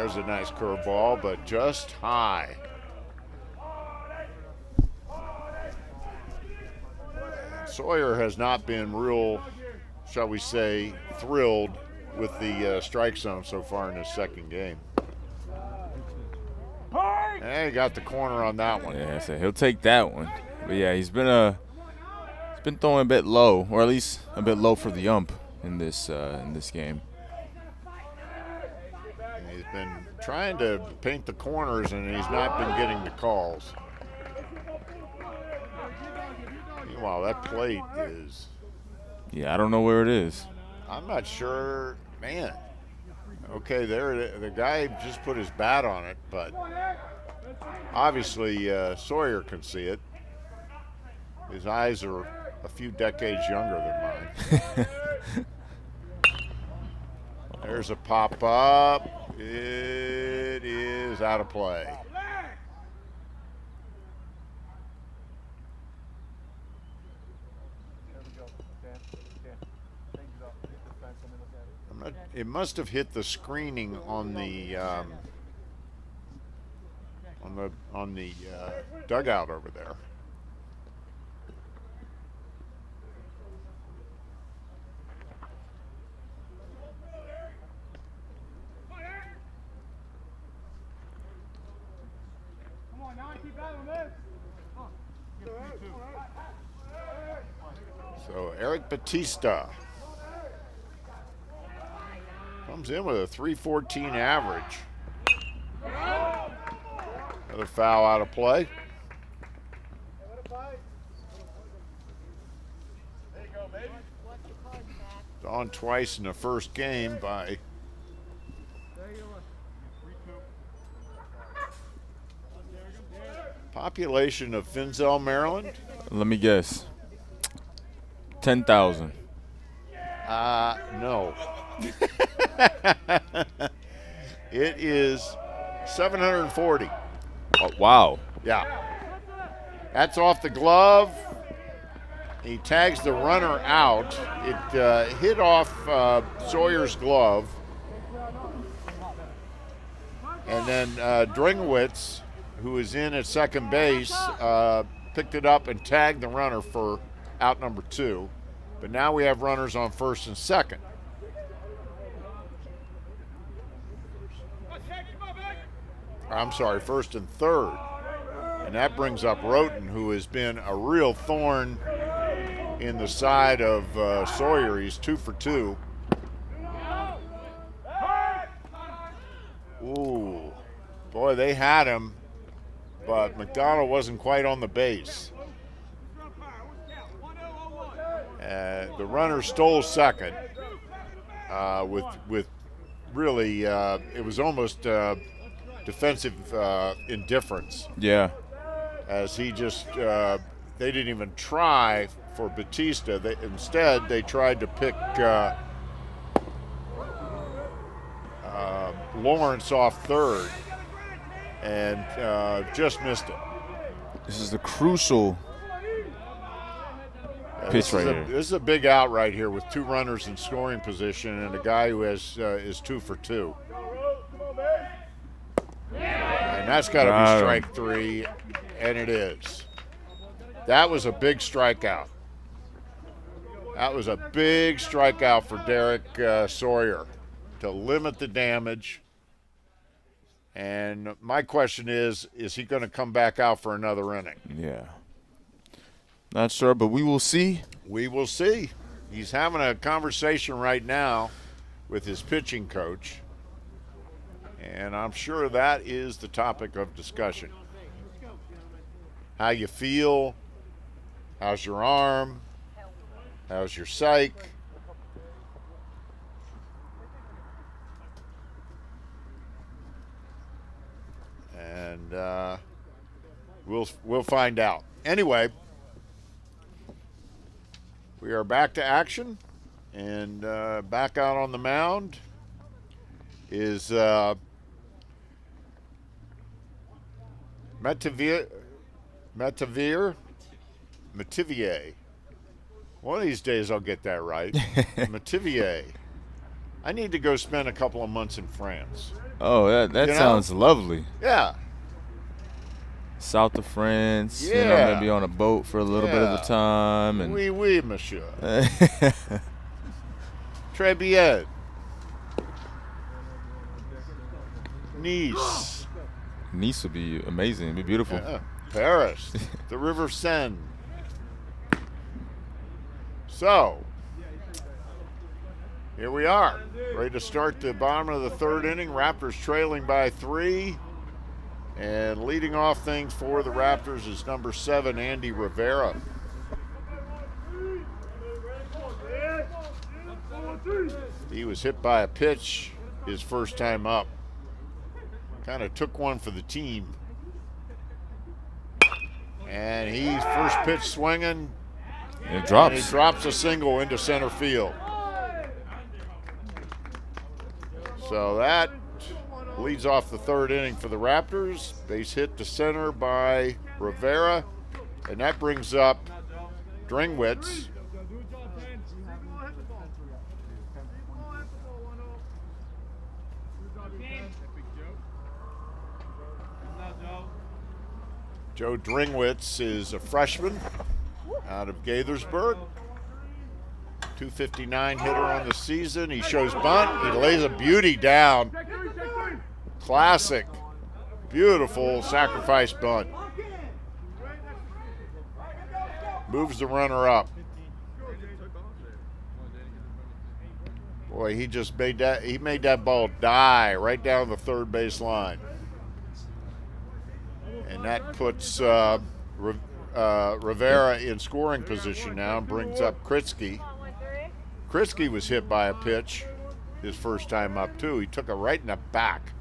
There's a nice curveball, but just high. Sawyer has not been real, shall we say, thrilled with the strike zone so far in his second game. And he got the corner on that one. Yeah, so he'll take that one. But yeah, he's been throwing a bit low, or at least a bit low for the ump in this game. And he's been trying to paint the corners, and he's not been getting the calls. Meanwhile, that plate is. Yeah, I don't know where it is. I'm not sure, man. Okay, there, the guy just put his bat on it, but obviously Sawyer can see it. His eyes are a few decades younger than mine. There's a pop-up. It is out of play. It must have hit the screening on the dugout over there. So Eric Batista comes in with a .314 average. Another foul out of play. On twice in the first game by population of Finzel, Maryland. Let me guess. 10,000. No. It is 740. Oh, wow. Yeah. That's off the glove. He tags the runner out. It hit off Sawyer's glove. And then Dringwitz, who is in at second base, picked it up and tagged the runner for out number 2. But now we have runners on first and second. I'm sorry, first and third. And that brings up Roten, who has been a real thorn in the side of Sawyer. He's 2 for 2. Ooh, boy, they had him, but McDonald wasn't quite on the base. The runner stole second with really, it was almost defensive indifference. Yeah. As he just, they didn't even try for Batista. Instead, they tried to pick Lawrence off third and just missed it. This is the crucial pitch right here. This is a big out right here with 2 runners in scoring position and a guy who has is 2 for 2. And that's got to be strike 3, and it is. That was a big strikeout. That was a big strikeout for Derek Sawyer to limit the damage. And my question is he going to come back out for another inning? Yeah. Not sure, but we will see. We will see. He's having a conversation right now with his pitching coach, and I'm sure that is the topic of discussion. How you feel? How's your arm? How's your psyche? And we'll find out. Anyway, we are back to action, and back out on the mound is Metivier. One of these days I'll get that right. Metivier. I need to go spend a couple of months in France. Oh, that You know? sounds lovely. Yeah. South of France, Yeah. maybe on a boat for a little bit of the time. And Oui, oui, monsieur. Très bien. Nice. Nice would be amazing. It'd be beautiful. Paris. The River Seine. So, here we are. Ready to start the bottom of the third inning. Raptors trailing by 3. And leading off things for the Raptors is number 7, Andy Rivera. He was hit by a pitch his first time up. Kind of took one for the team. And he's first pitch swinging. It drops. And he drops a single into center field. So that leads off the third inning for the Raptors. Base hit to center by Rivera. And that brings up Dringwitz. Joe Dringwitz is a freshman out of Gaithersburg. 259 hitter on the season. He shows bunt. He lays a beauty down. Classic, beautiful sacrifice bunt. Moves the runner up. Boy, he just made that. He made that ball die right down the third base line. And that puts Rivera in scoring position now and brings up Kritzky. Kritzky was hit by a pitch his first time up, too. He took it right in the back.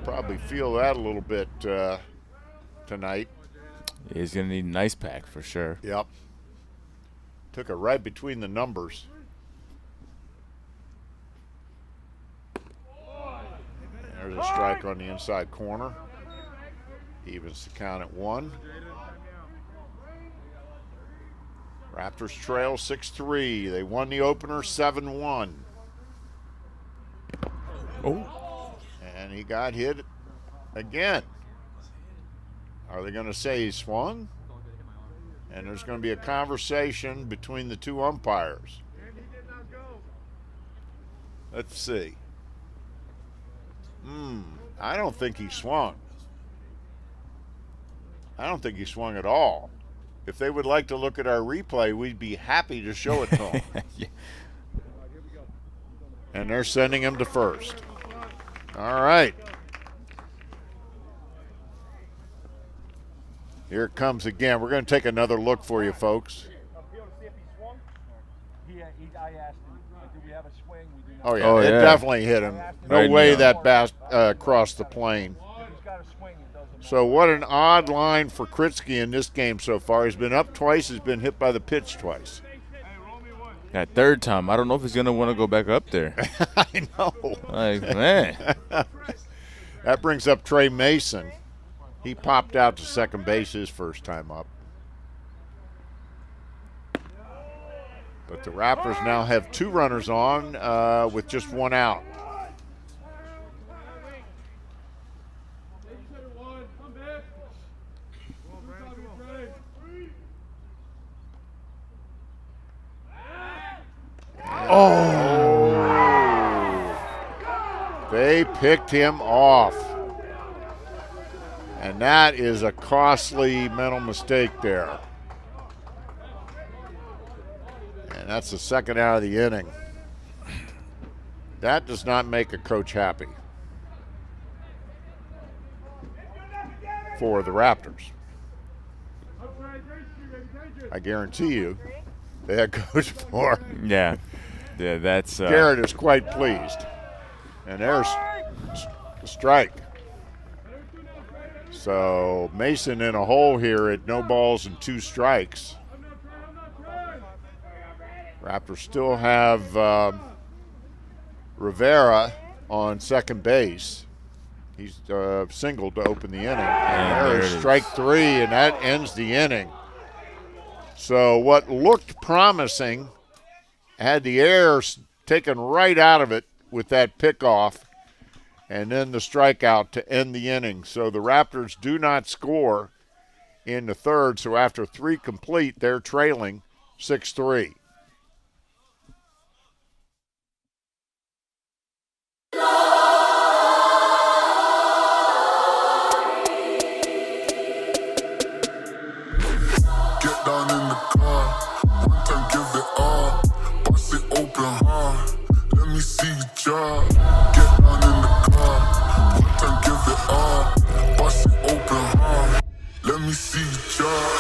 Probably feel that a little bit tonight. He's going to need an ice pack for sure. Yep. Took it right between the numbers. There's a strike on the inside corner. Evens the count at 1. Raptors trail 6-3. They won the opener 7-1. Oh. And he got hit again. Are they going to say he swung? And there's going to be a conversation between the two umpires. Let's see. I don't think he swung. I don't think he swung at all. If they would like to look at our replay, we'd be happy to show it to them. Yeah. And they're sending him to first. All right. Here it comes again. We're going to take another look for you, folks. Oh, yeah. It definitely hit him. No Right way now. that bat crossed the plane. So what an odd line for Kritzky in this game so far. He's been up twice. He's been hit by the pitch twice. That third time, I don't know if he's going to want to go back up there. I know. Like, man. That brings up Trey Mason. He popped out to second base his first time up. But the Raptors now have 2 runners on with just 1 out. They picked him off. And that is a costly mental mistake there. And that's the second out of the inning. That does not make a coach happy for the Raptors. I guarantee you, the head coach for Yeah, that's Garrett is quite pleased. And there's a strike. So Mason in a hole here at no balls and 2 strikes. Raptors still have Rivera on second base. He's singled to open the inning. And there is strike 3, and that ends the inning. So what looked promising had the air taken right out of it with that pickoff and then the strikeout to end the inning. So the Raptors do not score in the third. So after 3 complete, they're trailing 6-3. Get down in the car, one time give it all, bust it open hard, let me see you job. Get down in the car, one time give it all, bust it open hard, let me see you job.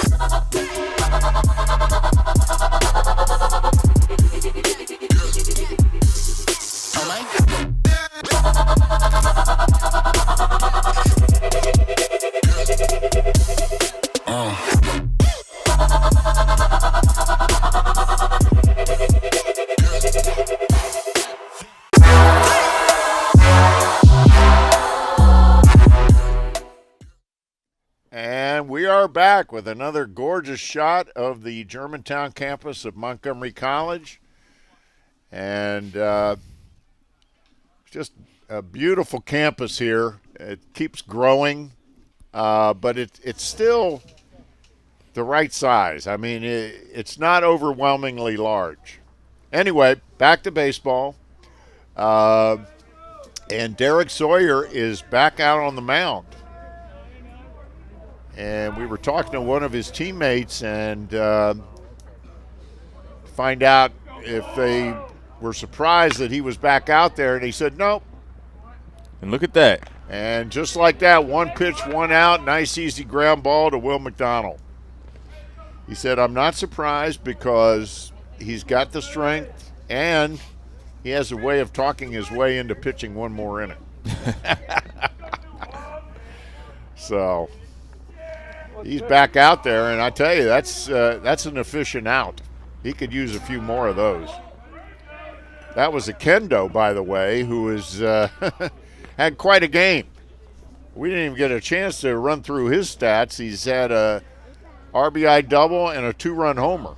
And we are back with another gorgeous shot of the Germantown campus of Montgomery College. And just a beautiful campus here. It keeps growing, but it's still the right size. I mean, it's not overwhelmingly large. Anyway, back to baseball. And Derek Sawyer is back out on the mound. And we were talking to one of his teammates and find out if they were surprised that he was back out there. And he said, nope. And look at that. And just like that, 1 pitch, 1 out, nice easy ground ball to Will McDonald. He said, I'm not surprised because he's got the strength and he has a way of talking his way into pitching 1 more inning. So he's back out there, and I tell you, that's an efficient out. He could use a few more of those. That was a Kendo, by the way, who is had quite a game. We didn't even get a chance to run through his stats. He's had a RBI double and a 2-run homer.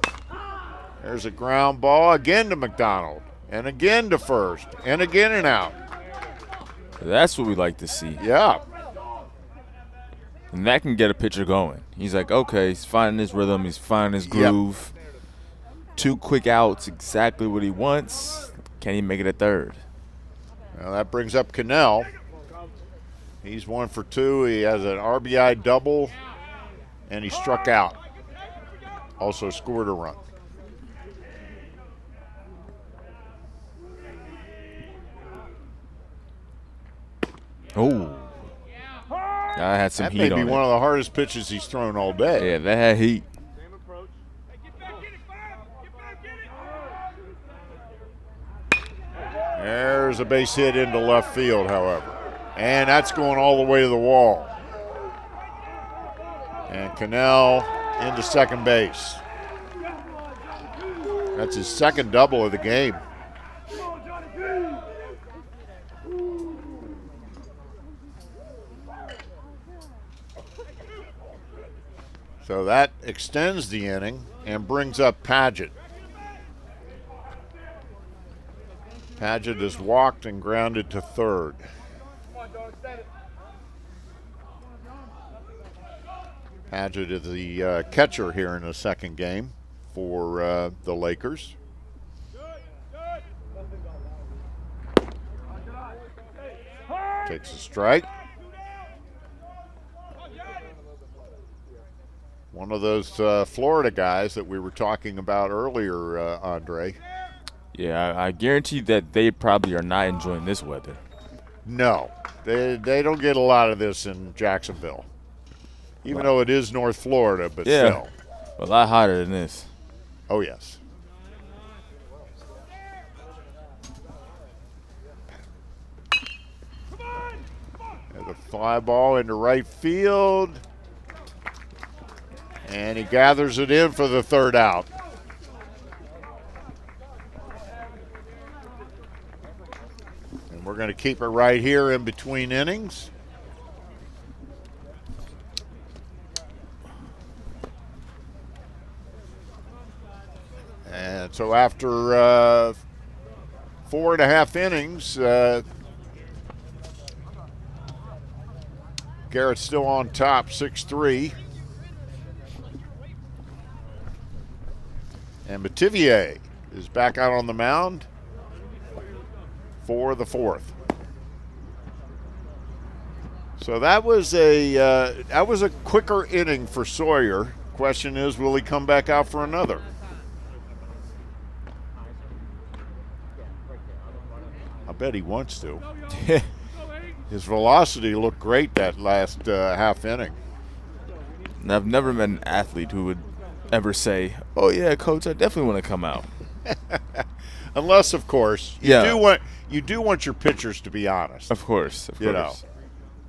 There's a ground ball again to McDonald, and again to first, and again an out. That's what we like to see. Yeah. And that can get a pitcher going. He's like, okay, he's finding his rhythm, he's finding his groove. Yep. 2 quick outs, exactly what he wants. Can he make it a third? Well, that brings up Cannell. He's 1 for 2. He has an RBI double, and he struck out. Also scored a run. Oh. I had some heat on it. That may be one of the hardest pitches he's thrown all day. Yeah, that had heat. There's a base hit into left field, however. And that's going all the way to the wall. And Cannell into second base. That's his second double of the game. So that extends the inning and brings up Padgett. Padgett is walked and grounded to third. Padgett is the catcher here in the second game for the Lakers. Takes a strike. One of those Florida guys that we were talking about earlier, Andre. Yeah, I guarantee that they probably are not enjoying this weather. No, they don't get a lot of this in Jacksonville. Even though it is North Florida, but still. A lot hotter than this. Oh, yes. There's a fly ball into right field. And he gathers it in for the third out. And we're going to keep it right here in between innings. And so after 4.5 innings, Garrett's still on top, 6-3. And Metivier is back out on the mound for the fourth. So that was a quicker inning for Sawyer. Question is, will he come back out for another? I bet he wants to. His velocity looked great that last half inning. And I've never met an athlete who would ever say, "Oh yeah, coach, I definitely want to come out." Unless, of course, you do want your pitchers to be honest. Of course. You know,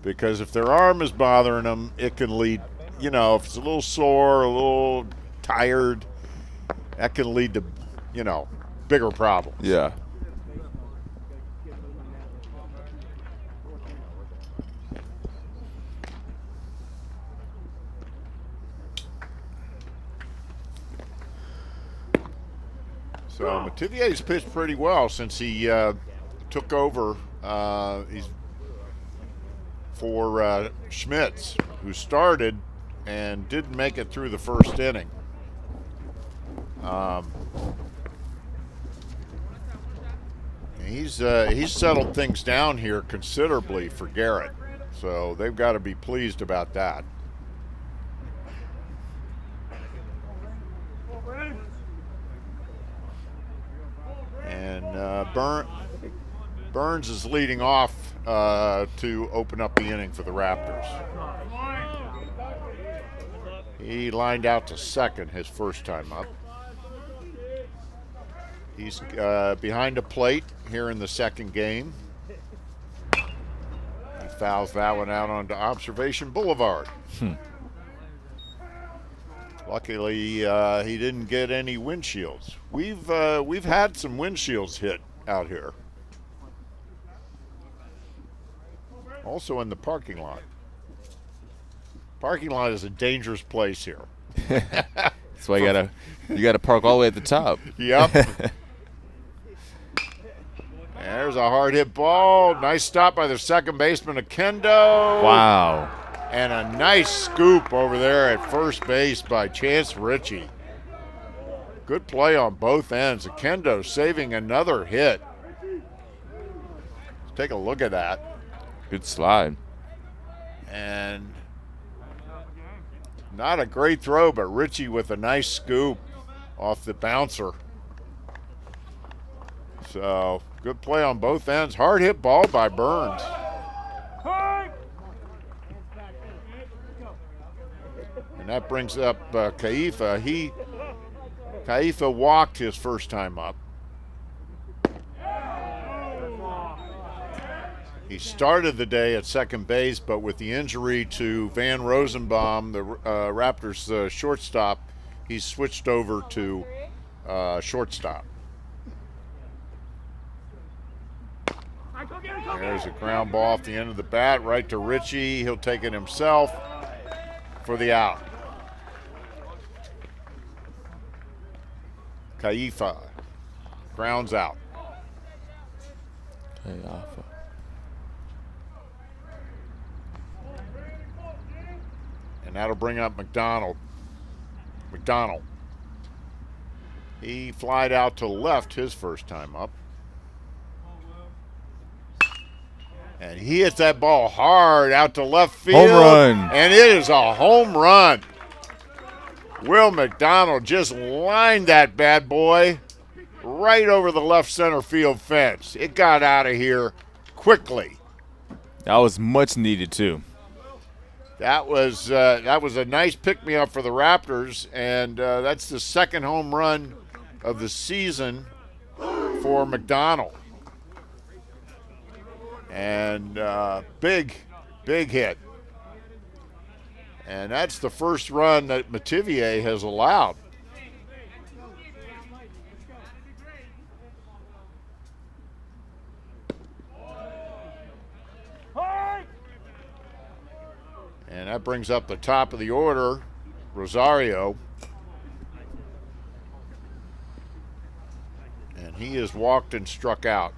because if their arm is bothering them, it can lead. You know, if it's a little sore, a little tired, that can lead to, bigger problems. Yeah. So Metivier's pitched pretty well since he took over. He's for Schmitz, who started and didn't make it through the first inning. He's settled things down here considerably for Garrett, so they've got to be pleased about that. And Burns is leading off to open up the inning for the Raptors. He lined out to second his first time up. He's behind a plate here in the second game. He fouls that one out onto Observation Boulevard. Luckily, he didn't get any windshields. We've had some windshields hit out here. Also in the parking lot. Parking lot is a dangerous place here. That's why you gotta park all the way at the top. Yep. There's a hard hit ball. Nice stop by the second baseman, Akendo. Wow. And a nice scoop over there at first base by Chance Ritchie. Good play on both ends. Akendo saving another hit. Let's take a look at that. Good slide. And not a great throw, but Ritchie with a nice scoop off the bouncer. So good play on both ends. Hard hit ball by Burns. And that brings up Kaifa. Kaifa walked his first time up. He started the day at second base, but with the injury to Van Rosenbaum, the Raptors shortstop, he's switched over to shortstop. There's a ground ball off the end of the bat, right to Ritchie. He'll take it himself for the out. Kaifa grounds out. Kaifa. And that'll bring up McDonald. He flied out to left his first time up. And he hits that ball hard out to left field. Home run. And it is a home run. Will McDonald just lined that bad boy right over the left center field fence. It got out of here quickly. That was much needed too. That was a nice pick-me-up for the Raptors, and that's the second home run of the season for McDonald. And big hit. And that's the first run that Metivier has allowed. And that brings up the top of the order, Rosario. he is walked and struck out.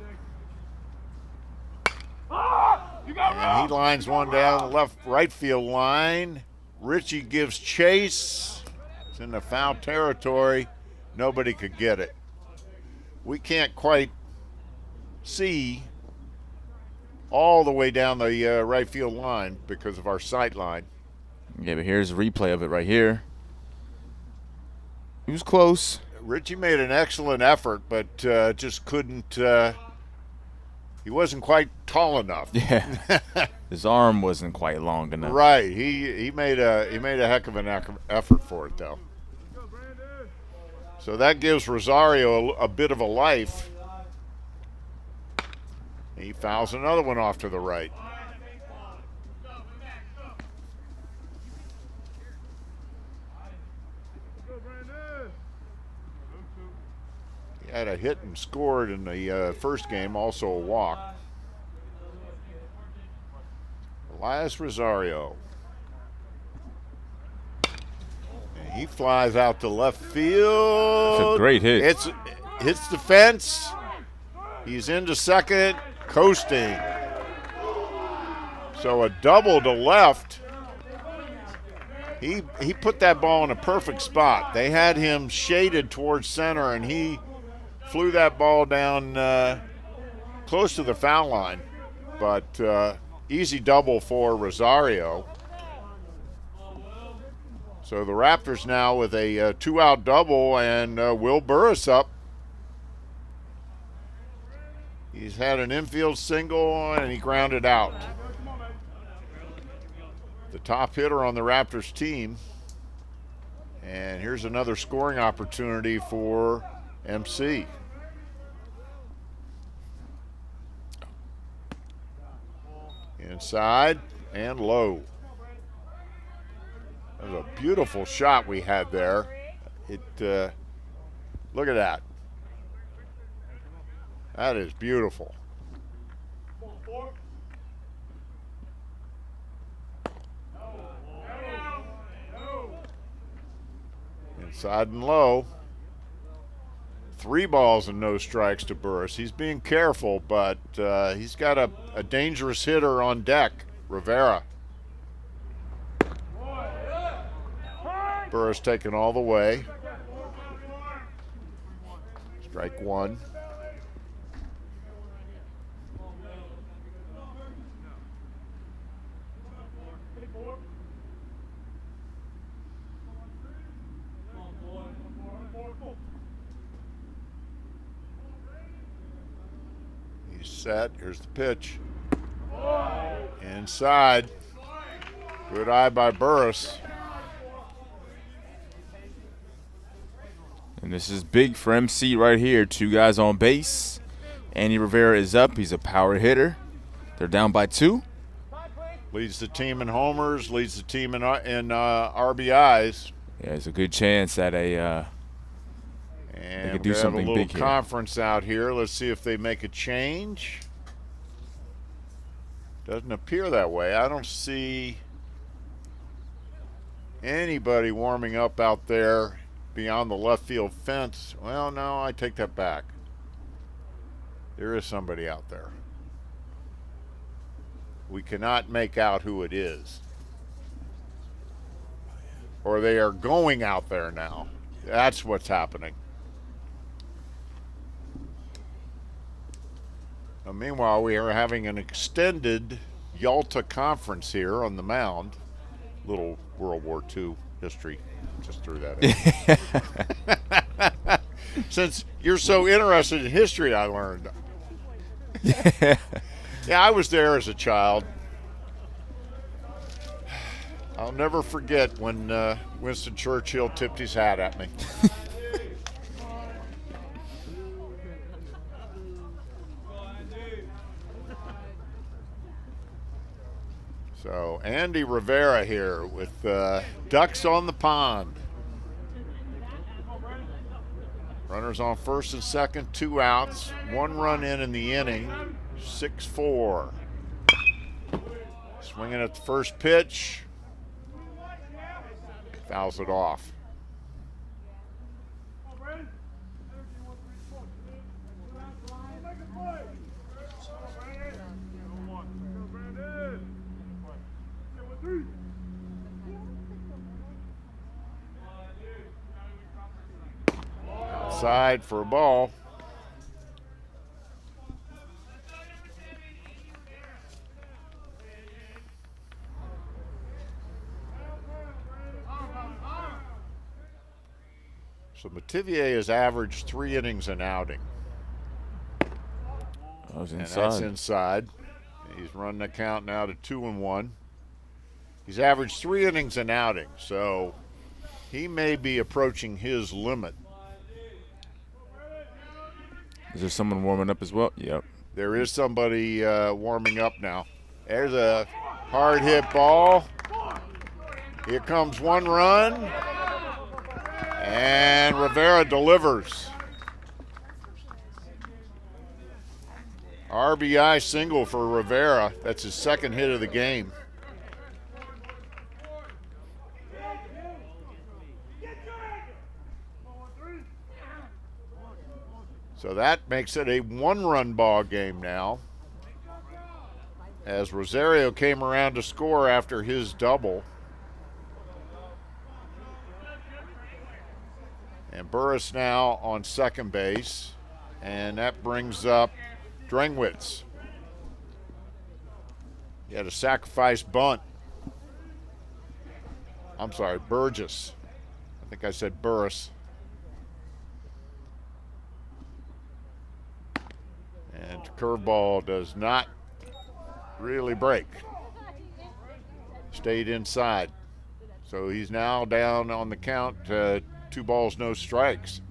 You got And he lines one down the right field line. Richie gives chase. It's in the foul territory. Nobody could get it. We can't quite see all the way down the right field line because of our sight line. Yeah, but here's a replay of it right here. He was close. Richie made an excellent effort, but just couldn't. He wasn't quite tall enough. Yeah, his arm wasn't quite long enough. Right. He made a heck of an effort for it though. So that gives Rosario a bit of a life. He fouls another one off to the right. He had a hit and scored in the first game, also a walk. Elias Rosario. And he flies out to left field. It's a great hit. Hits the fence. He's into second, coasting. So a double to left. He put that ball in a perfect spot. They had him shaded towards center, and he flew that ball down close to the foul line. But easy double for Rosario. So the Raptors now with a two-out double, and Will Burris up. He's had an infield single, and he grounded out. The top hitter on the Raptors team. And here's another scoring opportunity for MC. Inside and low. That was a beautiful shot we had there. Look at that. That is beautiful. Inside and low. 3 balls and no strikes to Burris. He's being careful, but he's got a dangerous hitter on deck, Rivera. Burris taken all the way. Strike 1. He's set. Here's the pitch. Inside. Good eye by Burris. And this is big for MC right here. 2 guys on base. Andy Rivera is up. He's a power hitter. They're down by 2. Leads the team in homers. Leads the team in RBIs. Yeah, there's a good chance that they could do something big here. We have a little conference out here. Let's see if they make a change. Doesn't appear that way. I don't see anybody warming up out there beyond the left field fence. Well, no, I take that back. There is somebody out there. We cannot make out who it is. Or they are going out there now. That's what's happening. Now, meanwhile, we are having an extended Yalta conference here on the mound. Little World War II history. Just threw that in. Since you're so interested in history, I learned. Yeah, I was there as a child. I'll never forget when Winston Churchill tipped his hat at me. So Andy Rivera here with ducks on the pond. Runners on first and second, 2 outs, 1 run in the inning, 6-4. Swinging at the first pitch. Fouls it off. Inside for a ball. So Mativier has averaged 3 innings an outing. That was And inside. that's inside. He's running the count now to 2-1. He's averaged 3 innings an outing, so he may be approaching his limit. Is there someone warming up as well? Yep. There is somebody warming up now. There's a hard hit ball. Here comes 1 run. And Rivera delivers. RBI single for Rivera. That's his 2nd hit of the game. So that makes it a 1-run ball game now, as Rosario came around to score after his double. And Burris now on second base, and that brings up Drenwitz. He had a sacrifice bunt. I'm sorry, Burgess. I think I said Burris. And curveball does not really break. Stayed inside. So he's now down on the count, 2 balls, no strikes.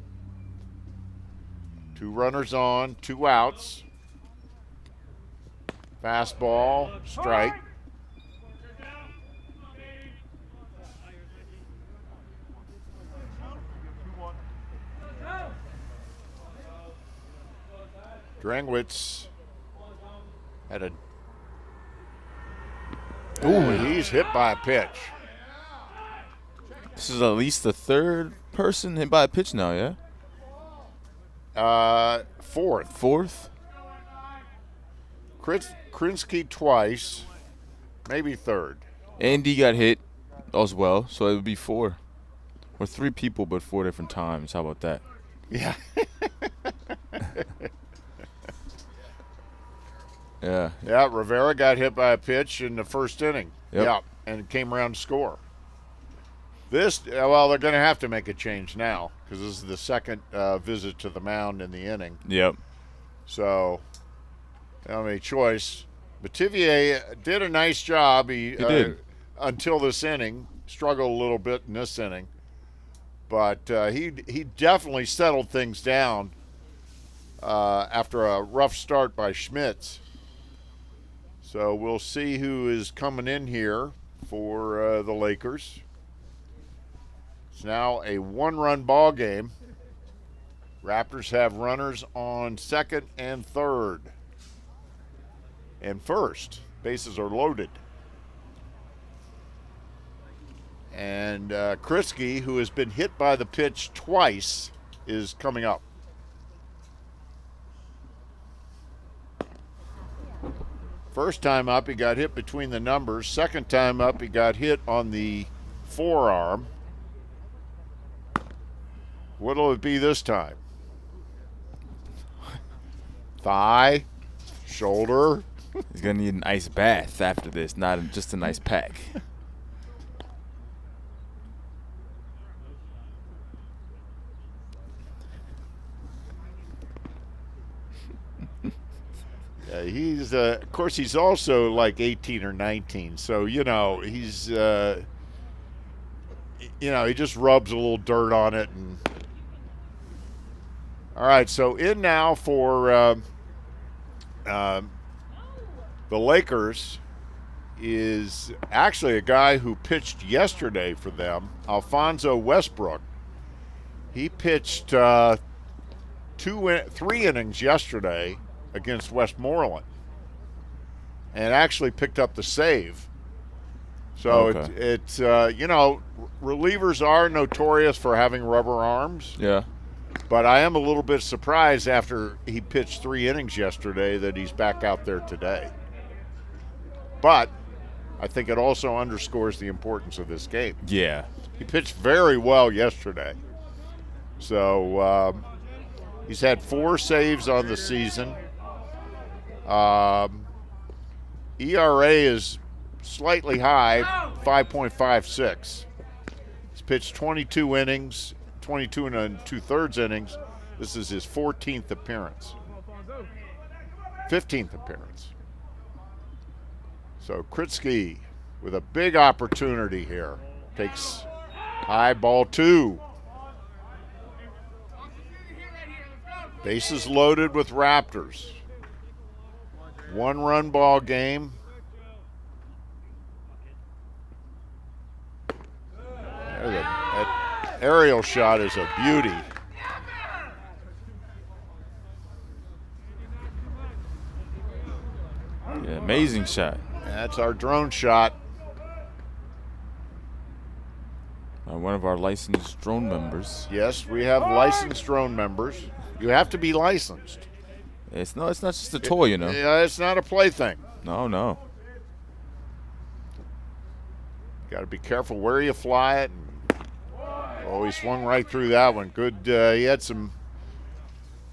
2 runners on, 2 outs. Fastball, strike. Drenwitz had a. Ooh, he's hit by a pitch. This is at least the 3rd person hit by a pitch now, yeah? 4th. 4th? Krinsky twice, maybe 3rd. Andy got hit as well, so it would be 4. Or 3 people, but 4 different times. How about that? Yeah. Yeah. Yeah, Rivera got hit by a pitch in the 1st inning. Yep. Yeah, and came around to score. This, well, they're going to have to make a change now because this is the 2nd visit to the mound in the inning. Yep. So, they don't have any choice. Mativier did a nice job. He did. Until this inning. Struggled a little bit in this inning. But he definitely settled things down after a rough start by Schmitz. So we'll see who is coming in here for the Lakers. It's now a 1-run ball game. Raptors have runners on 2nd and 3rd. And 1st. Bases are loaded. And Krinsky, who has been hit by the pitch twice, is coming up. First time up, he got hit between the numbers. Second time up, he got hit on the forearm. What'll it be this time? Thigh? Shoulder? He's going to need an ice bath after this, not just an ice pack. He's, of course, he's also like 18 or 19. So, he's, he just rubs a little dirt on it. And all right, so in now for the Lakers is actually a guy who pitched yesterday for them, Alfonso Westbrook. He pitched 3 innings yesterday against Westmoreland and actually picked up the save. So Okay. Relievers are notorious for having rubber arms. Yeah. But I am a little bit surprised after he pitched 3 innings yesterday that he's back out there today. But I think it also underscores the importance of this game. Yeah. He pitched very well yesterday. So He's had 4 saves on the season. ERA is slightly high, 5.56. He's pitched 22 innings, 22 and 2/3 innings. This is his 14th appearance. 15th appearance. So Kritsky with a big opportunity here. Takes high, ball 2. Bases loaded with Raptors. 1-run ball game. That aerial shot is a beauty. Yeah, amazing shot. That's our drone shot. One of our licensed drone members. Yes, we have licensed drone members. You have to be licensed. It's not just a toy, you know. Yeah, it's not a plaything. No. Got to be careful where you fly it. Oh, he swung right through that one. Good. He had a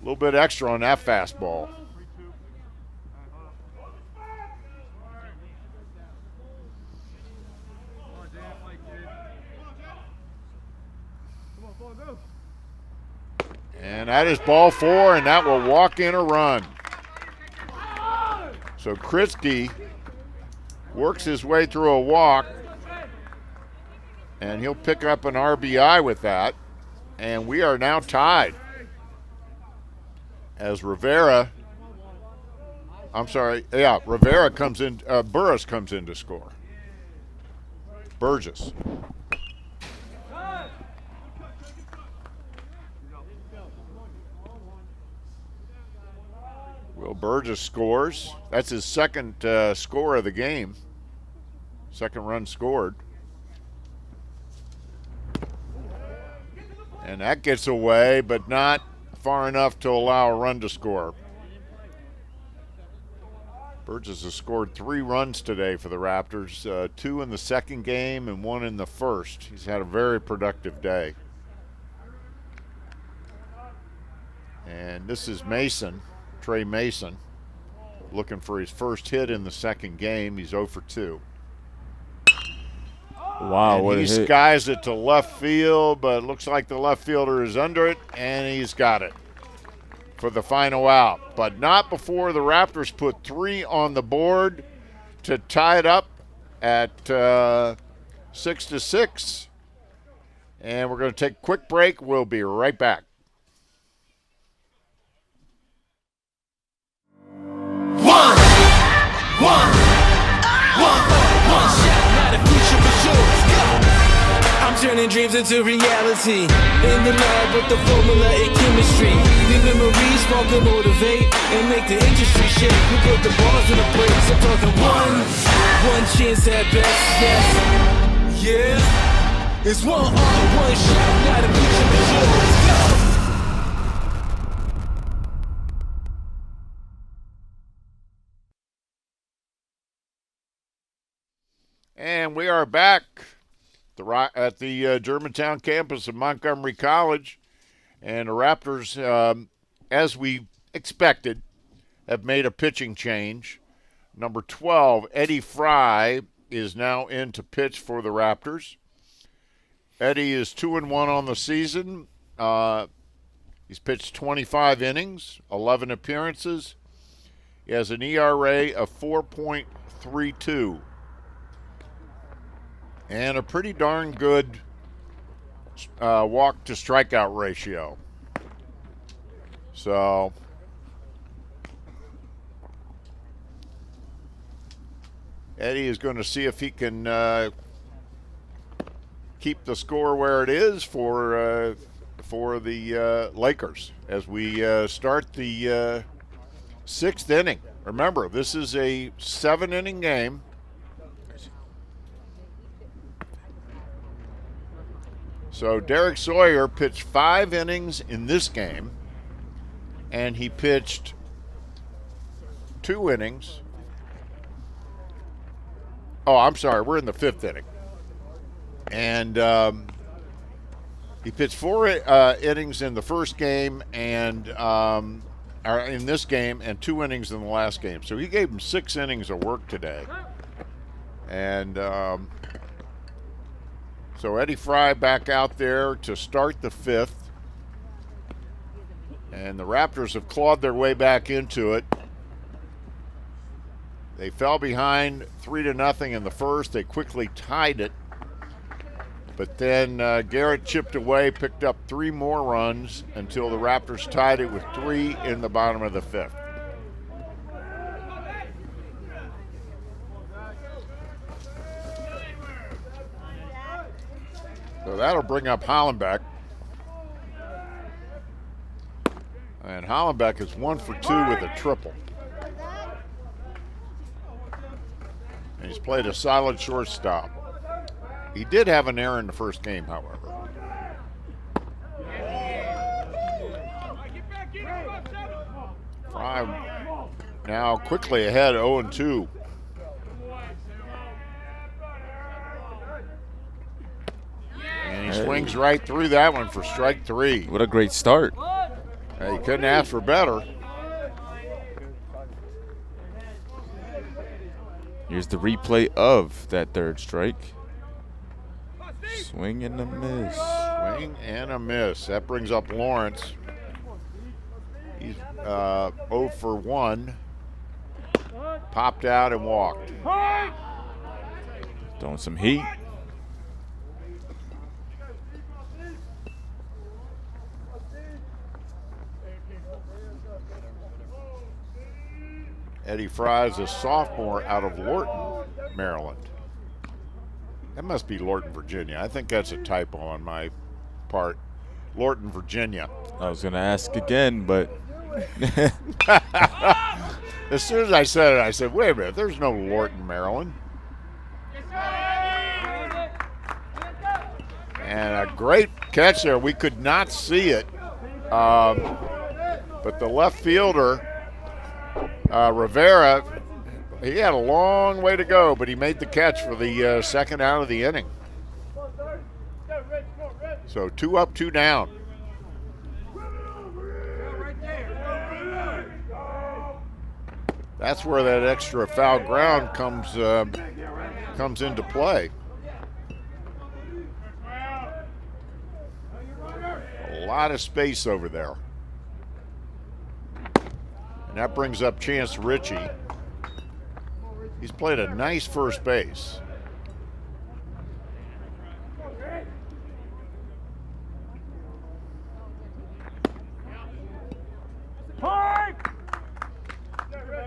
little bit extra on that fastball. And that is ball 4, and that will walk in a run. So Kritsky works his way through a walk, and he'll pick up an RBI with that. And we are now tied as Rivera comes in, Burris comes in to score. Burgess. Will Burgess scores. That's his second score of the game. Second run scored. And that gets away, but not far enough to allow a run to score. Burgess has scored 3 runs today for the Raptors, 2 in the second game and 1 in the first. He's had a very productive day. And this is Mason. Trey Mason, looking for his first hit in the second game. He's 0 for 2. Wow, and what a hit. He skies it to left field, but it looks like the left fielder is under it, and he's got it for the final out. But not before the Raptors put 3 on the board to tie it up at 6-6. And we're going to take a quick break. We'll be right back. One shot, not a future for sure. I'm turning dreams into reality. In the lab with the formula and chemistry. The memories spark and motivate and make the industry shake. We put the balls in the place. I'm talking one chance at best. Yes, yeah. It's one shot, not a future for sure. Let's go. And we are back at the Germantown campus of Montgomery College. And the Raptors, as we expected, have made a pitching change. Number 12, Eddie Fry, is now in to pitch for the Raptors. Eddie is 2-1 on the season. He's pitched 25 innings, 11 appearances. He has an ERA of 4.32. And a pretty darn good walk to strikeout ratio. So Eddie is going to see if he can keep the score where it is for the Lakers as we start the 6th inning. Remember, this is a 7-inning game. So Derek Sawyer pitched 5 innings in this game, and he pitched 2 innings. Oh, I'm sorry, we're in the 5th inning. And He pitched 4 innings in the first game and or in this game and 2 innings in the last game. So he gave him 6 innings of work today. And so Eddie Fry back out there to start the 5th. And the Raptors have clawed their way back into it. They fell behind 3-0 in the first. They quickly tied it. But then Garrett chipped away, picked up 3 more runs until the Raptors tied it with 3 in the bottom of the 5th. So that'll bring up Hollenbeck. And Hollenbeck is 1 for 2 with a triple. And he's played a solid shortstop. He did have an error in the first game, however. Fry now quickly ahead, 0-2. And he swings right through that one for strike 3. What a great start. You couldn't ask for better. Here's the replay of that 3rd strike. Swing and a miss. Swing and a miss. That brings up Lawrence. He's 0 for 1. Popped out and walked. Throwing some heat. Eddie Fry is a sophomore out of Lorton, Maryland. That must be Lorton, Virginia. I think that's a typo on my part. Lorton, Virginia. I was going to ask again, but as soon as I said it, I said, wait a minute, there's no Lorton, Maryland. And a great catch there. We could not see it. But the left fielder, Rivera, he had a long way to go, but he made the catch for the second out of the inning. So 2 up, 2 down. That's where that extra foul ground comes into play. A lot of space over there. And that brings up Chance Ritchie. He's played a nice first base.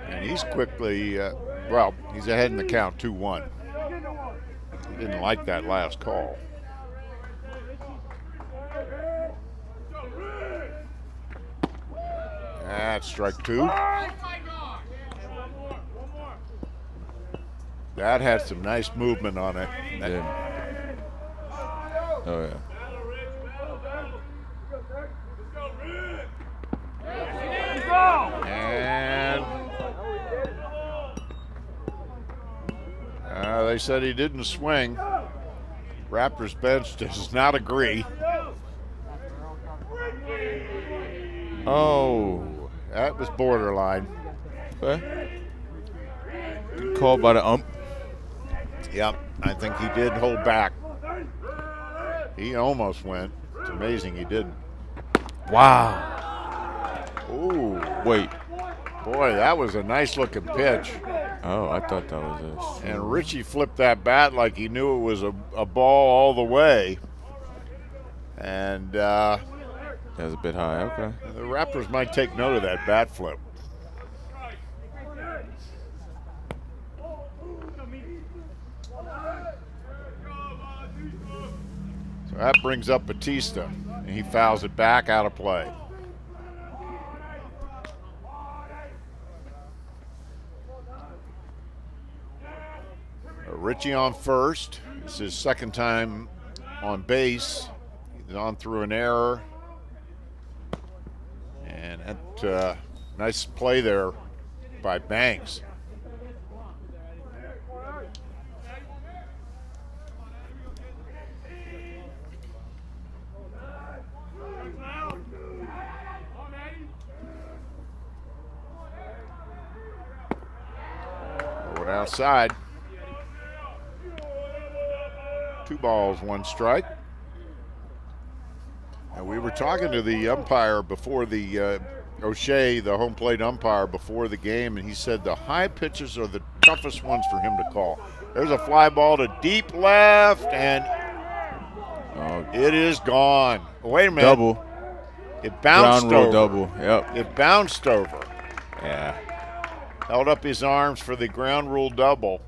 And he's quickly, he's ahead in the count, 2-1. He didn't like that last call. That's strike 2. That had some nice movement on it. Oh, yeah. And they said he didn't swing. Raptors bench does not agree. Oh, that was borderline. Okay. Good call by the ump. Yep, I think he did hold back. He almost went. It's amazing he didn't. Wow. Ooh. Wait. Boy, that was a nice looking pitch. Oh, I thought that was this. And Richie flipped that bat like he knew it was a ball all the way. And that was a bit high, okay. The Raptors might take note of that bat flip. So that brings up Batista, and he fouls it back out of play. Richie on first. It's his second time on base. He's on through an error. And that nice play there by Banks. outside. 2 balls, 1 strike. And we were talking to the umpire before the O'Shea, the home plate umpire, before the game, and he said the high pitches are the toughest ones for him to call. There's a fly ball to deep left, and it is gone. Wait a minute. Double. It bounced Ground rule over. double. Yep. It bounced over. Yeah. Held up his arms for the ground rule double.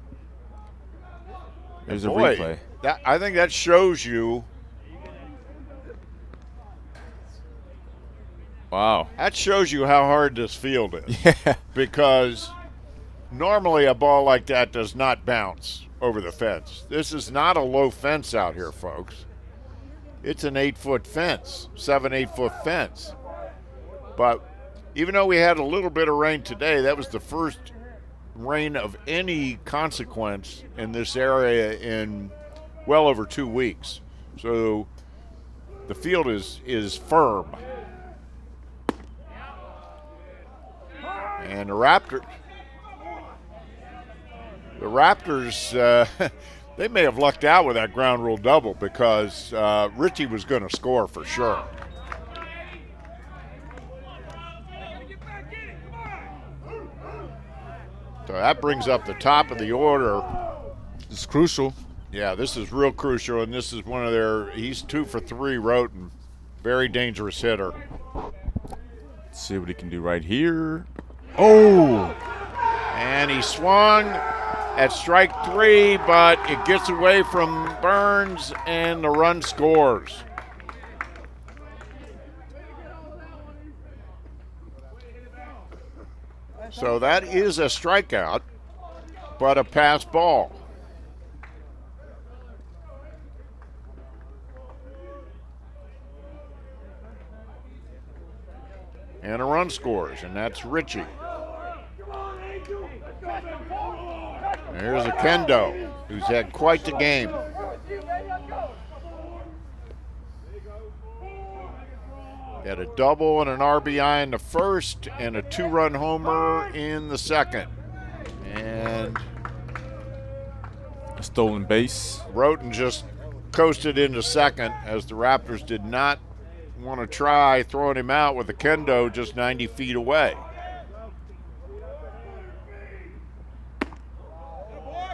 There's And a boy, replay. I think that shows you. Wow. That shows you how hard this field is. Yeah. Because normally a ball like that does not bounce over the fence. This is not a low fence out here, folks. It's an 8-foot fence, 8-foot fence. But even though we had a little bit of rain today, that was the first rain of any consequence in this area in well over 2 weeks. So the field is firm. And the Raptors, they may have lucked out with that ground rule double because Richie was going to score for sure. So that brings up the top of the order. It's crucial. Yeah, this is real crucial, and this is one of their, he's 2 for 3, Roten. Very dangerous hitter. Let's see what he can do right here. Oh! And he swung at strike 3, but it gets away from Burns, and the run scores. So that is a strikeout, but a pass ball. And a run scores, and that's Richie. There's a Kendo, who's had quite the game. Had a double and an RBI in the first, and a 2-run homer in the second. And a stolen base. Roten just coasted into second, as the Raptors did not want to try throwing him out with a Kendo just 90 feet away.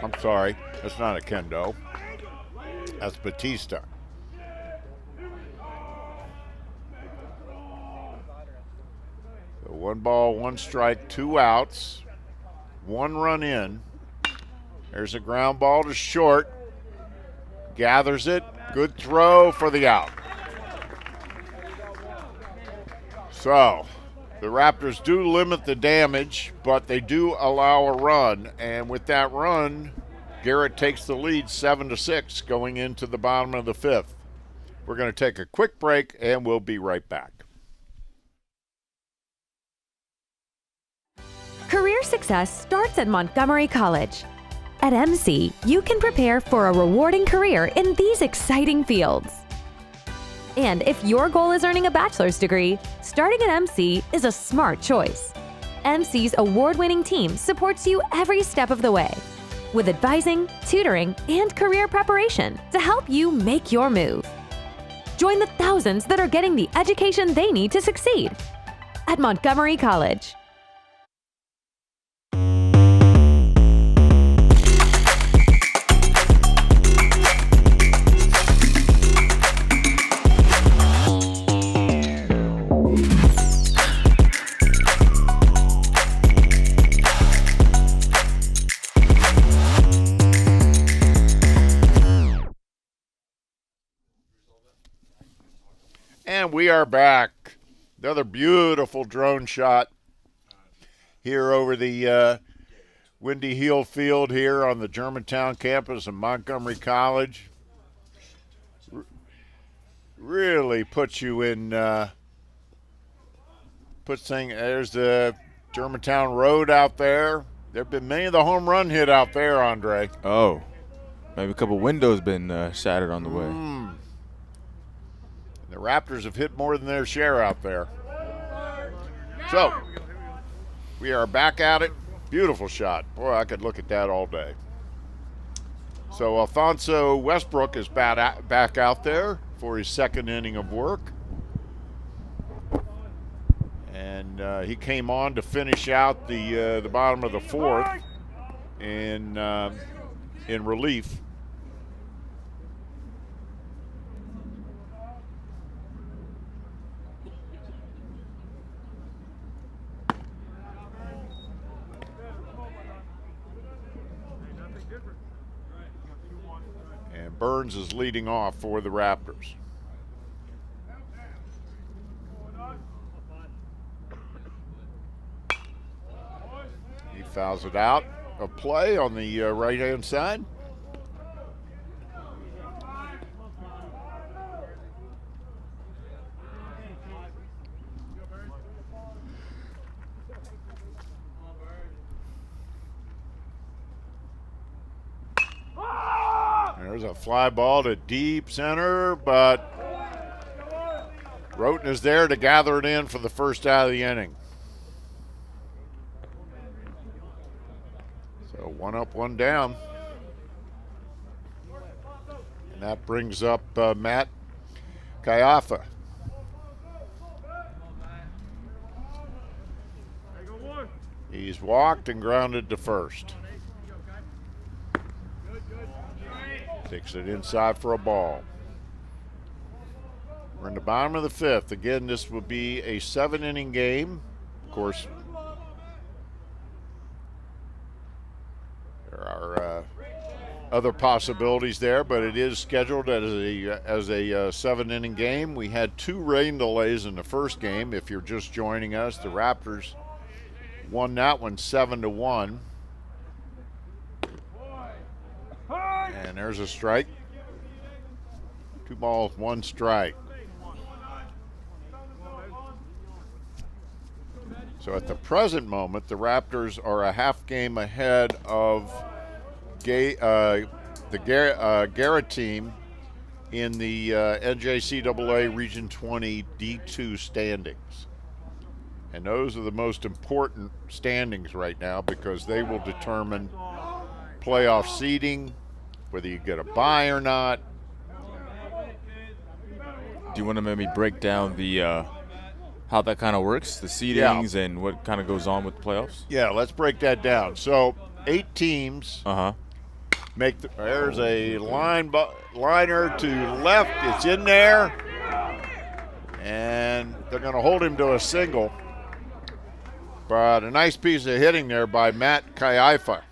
I'm sorry, that's not a Kendo. That's Batista. So 1 ball, 1 strike, 2 outs, 1 run in. There's a ground ball to short. Gathers it. Good throw for the out. So the Raptors do limit the damage, but they do allow a run. And with that run, Garrett takes the lead 7-6 going into the bottom of the 5th. We're going to take a quick break, and we'll be right back. Career success starts at Montgomery College. At MC, you can prepare for a rewarding career in these exciting fields. And if your goal is earning a bachelor's degree, starting at MC is a smart choice. MC's award-winning team supports you every step of the way, with advising, tutoring, and career preparation to help you make your move. Join the thousands that are getting the education they need to succeed at Montgomery College. And we are back. Another beautiful drone shot here over the Windy Hill Field here on the Germantown campus of Montgomery College. Really puts you in, there's the Germantown Road out there. There have been many of the home run hit out there, Andre. Oh, maybe a couple windows been shattered on the way. The Raptors have hit more than their share out there. So, we are back at it. Beautiful shot. Boy, I could look at that all day. So Alfonso Westbrook is back out there for his second inning of work. And he came on to finish out the bottom of the fourth in relief. And Burns is leading off for the Raptors. He fouls it out of play on the right-hand side. There's a fly ball to deep center, but Roten is there to gather it in for the first out of the inning. So 1 up, 1 down. And that brings up Matt Kaiafa. He's walked and grounded to first. Takes it inside for a ball. We're in the bottom of the fifth. Again, this will be a 7-inning game. Of course, there are other possibilities there, but it is scheduled as a 7-inning game. We had 2 rain delays in the first game. If you're just joining us, the Raptors won that one 7-1. And there's a strike. 2 balls, 1 strike. So at the present moment, the Raptors are a half game ahead of the Garrett team in the NJCAA Region 20 D2 standings. And those are the most important standings right now because they will determine playoff seeding, whether you get a bye or not. Do you want to maybe break down the how that kind of works, the seedings and what kind of goes on with the playoffs? Yeah, let's break that down. So 8 teams make there's a liner to left. It's in there, and they're going to hold him to a single. But a nice piece of hitting there by Matt Kaiafa.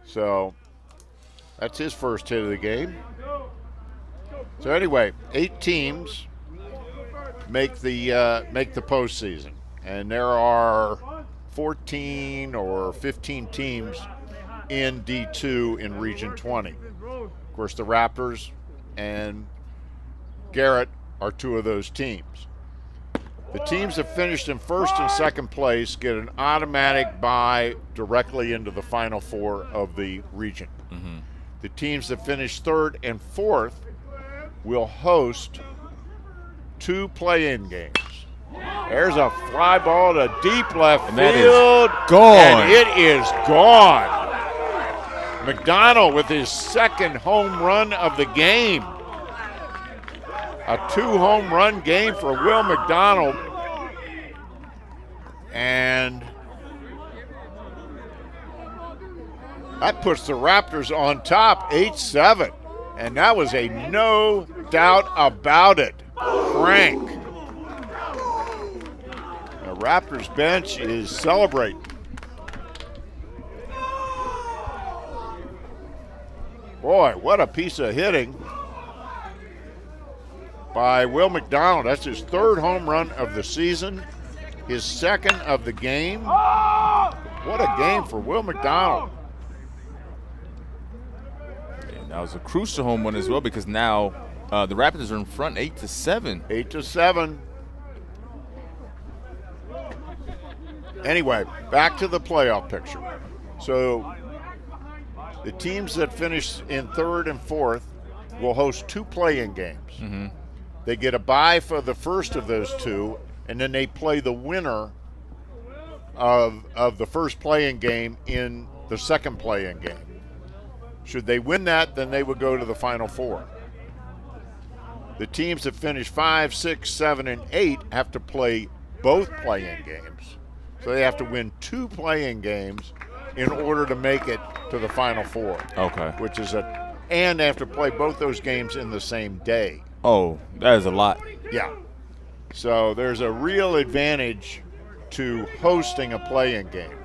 So that's his first hit of the game. So anyway, 8 teams make the postseason, and there are 14 or 15 teams in D2 in Region 20. Of course, the Raptors and Garrett are 2 of those teams. The teams that finished in first and second place get an automatic bye directly into the Final Four of the region. Mm-hmm. The teams that finish third and fourth will host 2 play-in games. There's a fly ball to deep left field. Gone. And it is gone. McDonald with his second home run of the game. A 2-home run game for Will McDonald. And that puts the Raptors on top 8-7. And that was a no doubt about it crank. The Raptors bench is celebrating. Boy, what a piece of hitting by Will McDonald. That's his 3rd home run of the season, his 2nd of the game. What a game for Will McDonald. And that was a crucial home run as well because now the Raptors are in front 8-7. 8-7. Anyway, back to the playoff picture. So the teams that finish in third and fourth will host 2 play-in games. Mm-hmm. They get a bye for the first of those 2, and then they play the winner of the first play-in game in the second play-in game. Should they win that, then they would go to the Final Four. The teams that finish 5, 6, 7, and 8 have to play both play-in games. So they have to win 2 play-in games in order to make it to the Final Four. Okay. And they have to play both those games in the same day. Oh, that is a lot. Yeah. So there's a real advantage to hosting a play-in game,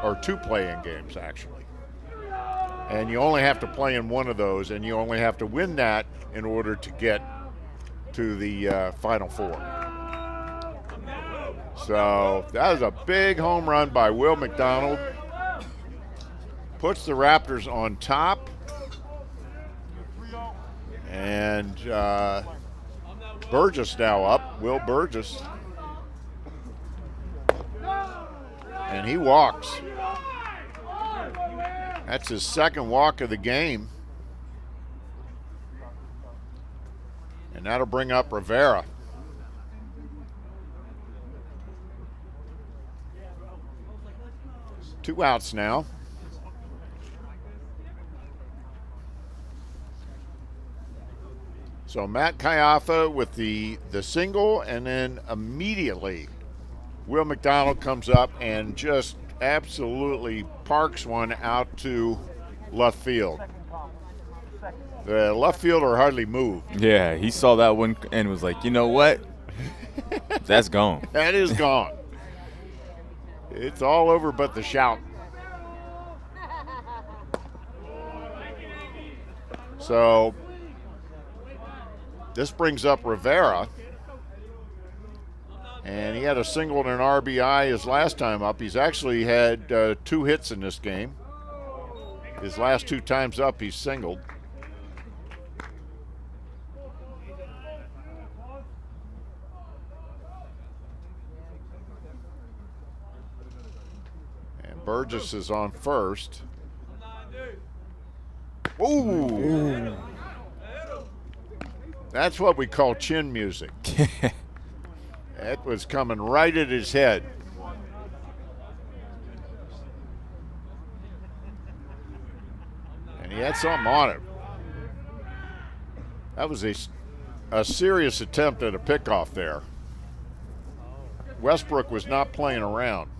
or 2 play-in games actually. And you only have to play in one of those, and you only have to win that in order to get to the Final Four. So that was a big home run by Will McDonald. Puts the Raptors on top. And Burgess now up, Will Burgess. And he walks. That's his second walk of the game. And that'll bring up Rivera. Two outs now. So Matt Kaiafa with the single, and then immediately Will McDonald comes up and just absolutely parks one out to left field. The left fielder hardly moved. Yeah, he saw that one and was like, you know what? That's gone. That is gone. It's all over but the shout. So this brings up Rivera. And he had a single and an RBI his last time up. He's actually had 2 hits in this game. His last 2 times up, he's singled. And Burgess is on first. Ooh. That's what we call chin music. That was coming right at his head. And he had something on it. That was a serious attempt at a pickoff there. Westbrook was not playing around.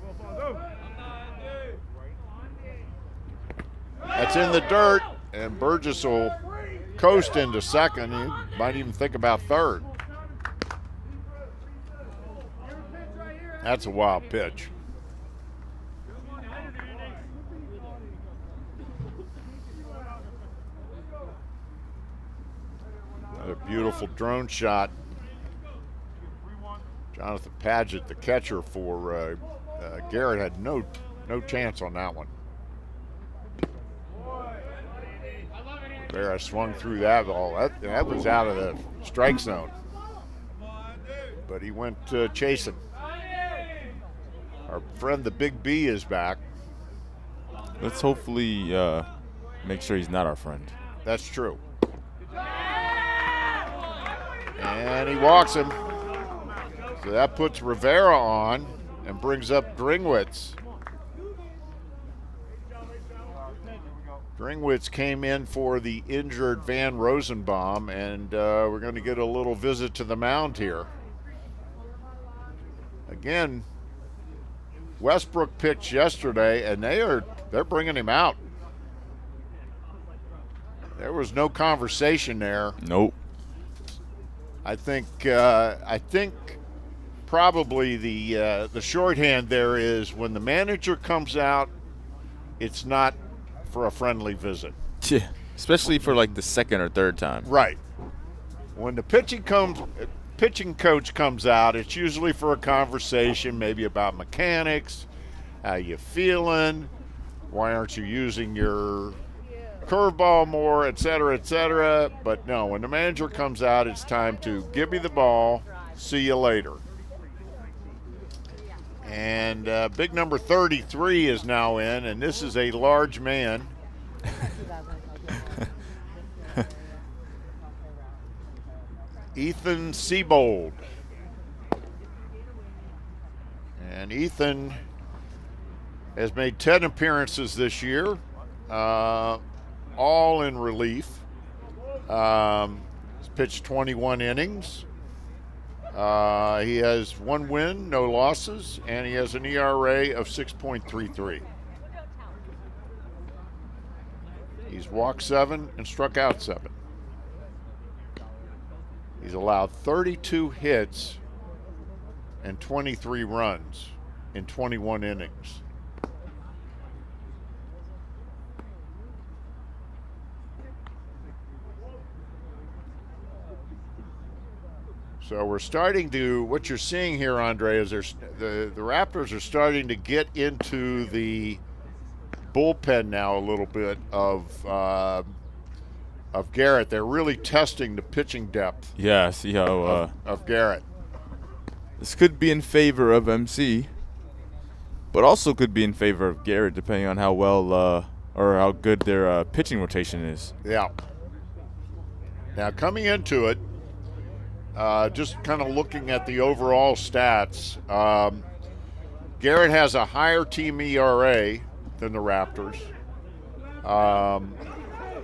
That's in the dirt, and Burgess will coast into second. He might even think about third. That's a wild pitch. Another beautiful drone shot. Jonathan Padgett, the catcher for Garrett, had no chance on that one. Rivera swung through that ball. That was out of the strike zone. But he went chasing. Our friend the Big B is back. Let's hopefully make sure he's not our friend. That's true. And he walks him. So that puts Rivera on and brings up Dringwitz. Dringwitz came in for the injured Van Rosenbaum, and we're going to get a little visit to the mound here. Again, Westbrook pitched yesterday, and they're bringing him out. There was no conversation there. Nope. I think probably the shorthand there is when the manager comes out, it's not for a friendly visit. Yeah, especially for like the second or third time. Right. When the pitching coach comes out, it's usually for a conversation, maybe about mechanics, how you feeling, why aren't you using your curveball more, et cetera, et cetera. But no, when the manager comes out, it's time to give me the ball, see you later. And big number 33 is now in, and this is a large man. Ethan Siebold. And Ethan Has made 10 appearances this year, all in relief. He's pitched 21 innings. He has 1 win, no losses, and he has an ERA of 6.33. He's walked 7 and struck out 7. He's allowed 32 hits and 23 runs in 21 innings. So we're starting to, what you're seeing here, Andre, is the Raptors are starting to get into the bullpen now a little bit of Garrett. They're really testing the pitching depth. Yeah, see how of Garrett. This could be in favor of MC, but also could be in favor of Garrett, depending on how well or how good their pitching rotation is. Yeah. Now coming into it, just kind of looking at the overall stats, Garrett has a higher team ERA than the Raptors.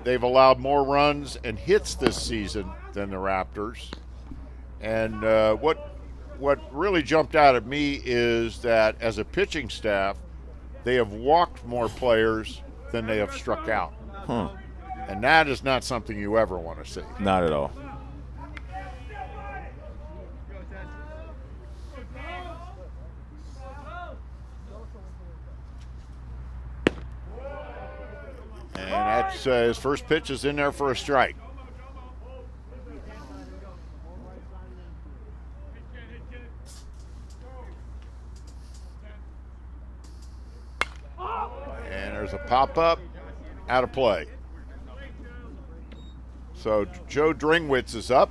They've allowed more runs and hits this season than the Raptors. And what really jumped out at me is that as a pitching staff, they have walked more players than they have struck out. Huh. And that is not something you ever want to see. Not at all. And that's his first pitch is in there for a strike. And there's a pop-up, out of play. So Joe Dringwitz is up.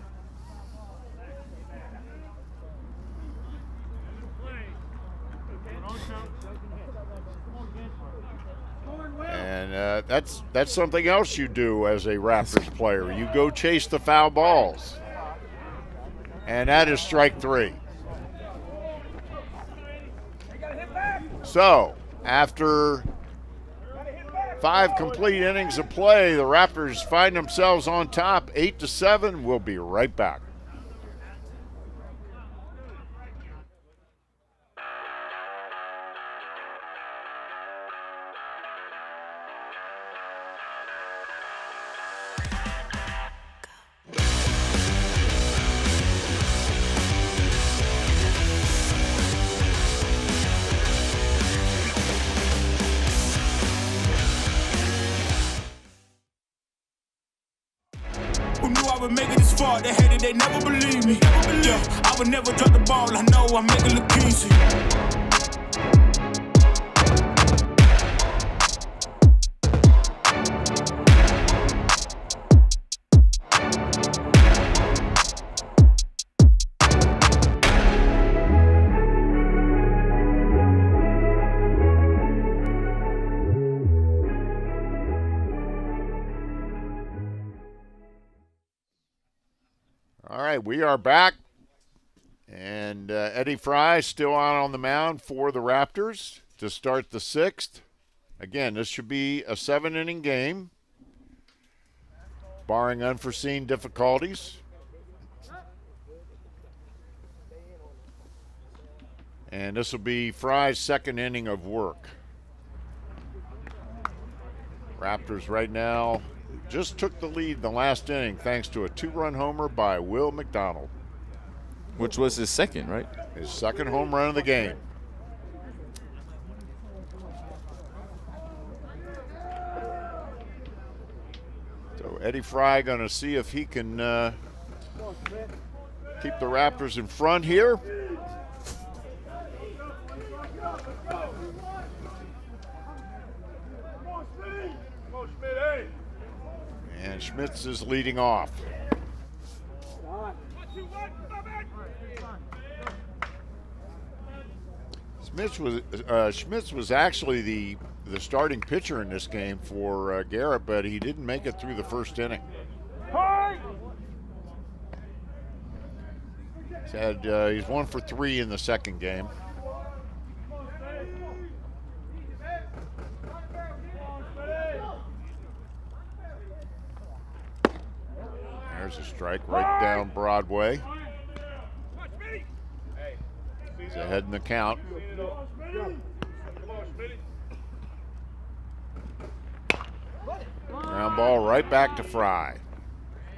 And that's something else you do as a Raptors player. You go chase the foul balls. And that is strike 3. So, after 5 complete innings of play, the Raptors find themselves on top 8-7. We'll be right back. Who knew I would make it this far? They hated, they never believed me. Yeah, I would never drop the ball. I know I make it look easy. All right, we are back. And Eddie Fry still out on the mound for the Raptors to start the 6th. Again, this should be a 7-inning game, barring unforeseen difficulties. And this will be Fry's 2nd inning of work. Raptors right now just took the lead in the last inning thanks to a 2-run homer by Will McDonald. Which was his 2nd, right? His 2nd home run of the game. So Eddie Fry going to see if he can keep the Raptors in front here. And Schmitz is leading off. Schmitz was actually the starting pitcher in this game for Garrett, but he didn't make it through the 1st inning. He's 1 for 3 in the 2nd game. There's a strike right down Broadway. He's ahead in the count. Ground ball right back to Fry.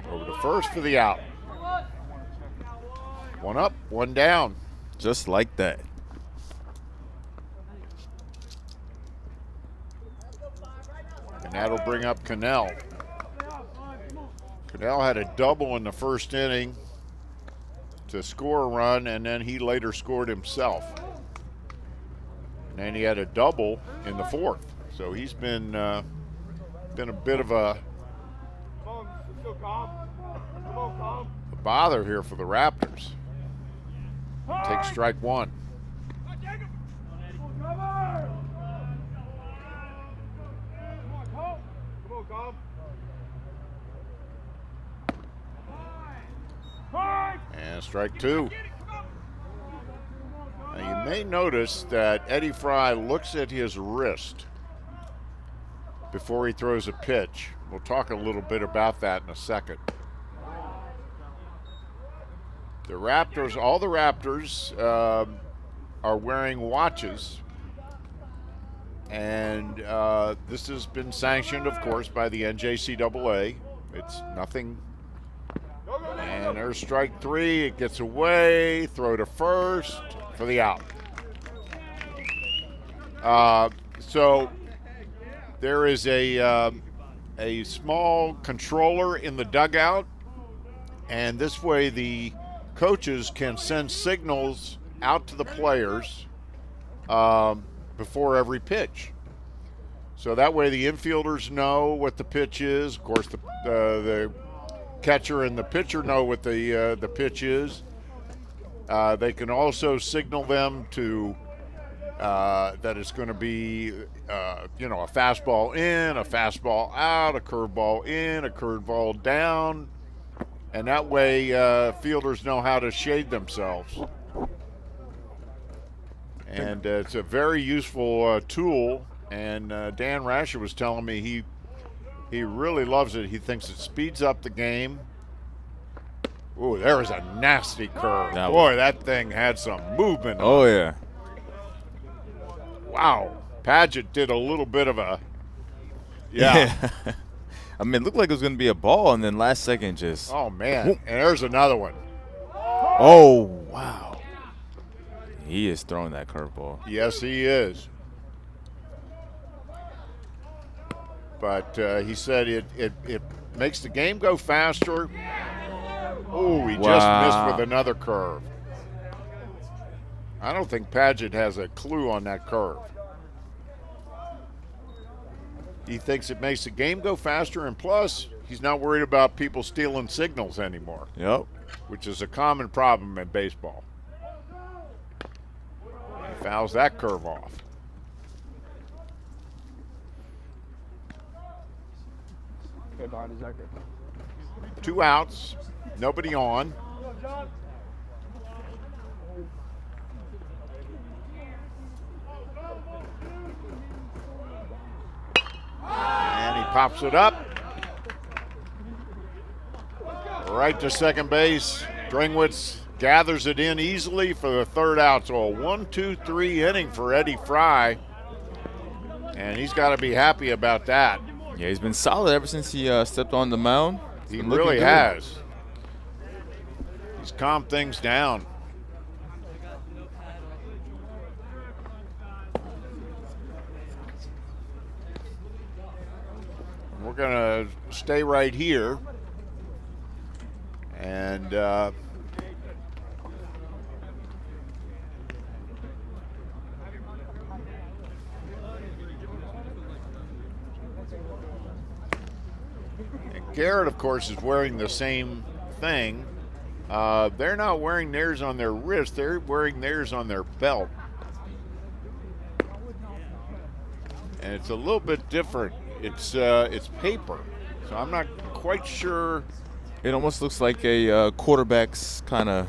Over to first for the out. One up, one down. Just like that. And that'll bring up Cannell. Cannell had a double in the first inning to score a run, and then he later scored himself. And then he had a double in the fourth. So he's been a bit of a bother here for the Raptors. Take strike one. And strike two. Now you may notice that Eddie Fry looks at his wrist before he throws a pitch. We'll talk a little bit about that in a second. The Raptors, all the Raptors are wearing watches, and this has been sanctioned, of course, by the NJCAA. It's nothing. And there's strike three. It gets away. Throw to first for the out. So there is a small controller in the dugout, and this way the coaches can send signals out to the players before every pitch. So that way the infielders know what the pitch is. Of course, the catcher and the pitcher know what the pitch is. They can also signal them to that it's going to be a fastball in, a fastball out, a curveball in, a curveball down, and that way fielders know how to shade themselves. And it's a very useful tool. And Dan Rasher was telling me he really loves it. He thinks it speeds up the game. Ooh, there was a nasty curve. Boy, that thing had some movement. Oh, yeah. Wow. Padgett did a little bit of a, yeah. I mean, it looked like it was going to be a ball, and then last second just. Oh, man. Whoop. And there's another one. Oh, wow. He is throwing that curveball. Yes, he is. But he said it makes the game go faster. Oh, he just missed with another curve. I don't think Padgett has a clue on that curve. He thinks it makes the game go faster, and plus, he's not worried about people stealing signals anymore. Yep. Which is a common problem in baseball. He fouls that curve off. Two outs, nobody on. And he pops it up. Right to second base. Dringwitz gathers it in easily for the third out. So a 1-2-3 inning for Eddie Fry. And he's got to be happy about that. Yeah, he's been solid ever since he stepped on the mound. He really has. He's calmed things down. We're going to stay right here. And Garrett, of course, is wearing the same thing. They're not wearing theirs on their wrist. They're wearing theirs on their belt. And it's a little bit different. It's paper, so I'm not quite sure. It almost looks like a quarterback's kind of,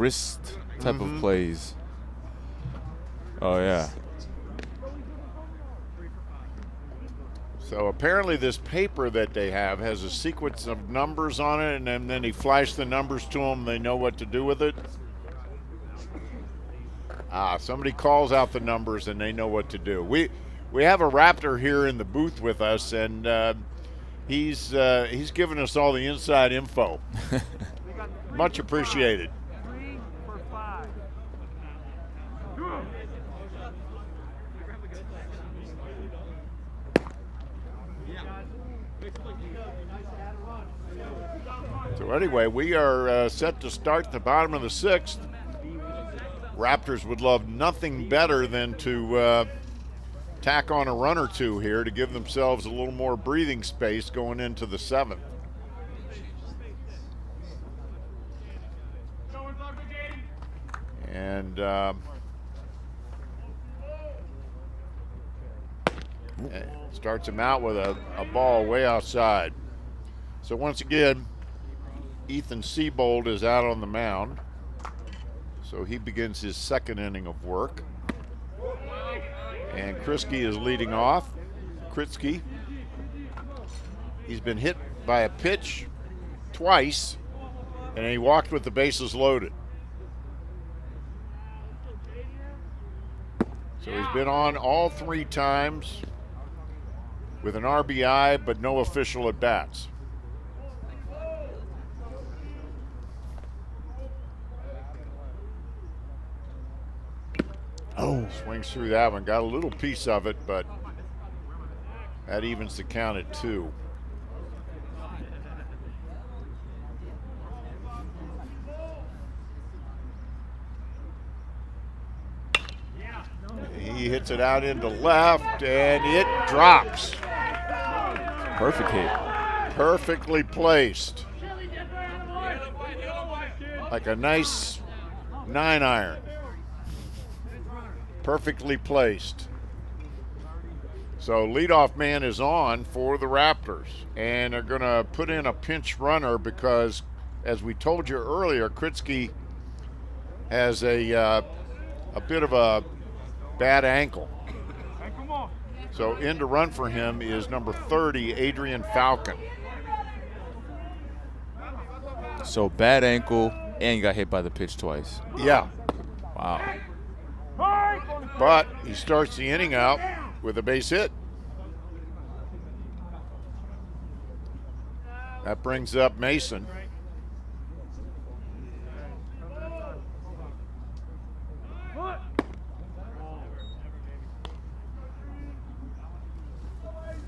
wrist type of plays. Oh, yeah. So apparently this paper that they have has a sequence of numbers on it, and then he flashed the numbers to them. They know what to do with it. Somebody calls out the numbers and they know what to do. We have a Raptor here in the booth with us, and he's giving us all the inside info. Much appreciated. 3 for 5. So anyway, we are set to start the bottom of the 6th. Raptors would love nothing better than to tack on a run or two here to give themselves a little more breathing space going into the 7th. And starts him out with a ball way outside. So once again, Ethan Siebold is out on the mound. So he begins his 2nd inning of work. And Kritzky is leading off. Kritzky, he's been hit by a pitch twice, and he walked with the bases loaded. So he's been on all 3 times with an RBI, but no official at-bats. Oh, swings through that one. Got a little piece of it, but that evens the count at 2. He hits it out into left, and it drops. Perfect hit. Perfectly placed. Like a nice 9-iron. Perfectly placed. So leadoff man is on for the Raptors, and they're going to put in a pinch runner because, as we told you earlier, Kritzky has a bit of a bad ankle. So in to run for him is number 30, Adrian Falcon. So bad ankle and got hit by the pitch twice. Yeah. Wow. But he starts the inning out with a base hit. That brings up Mason.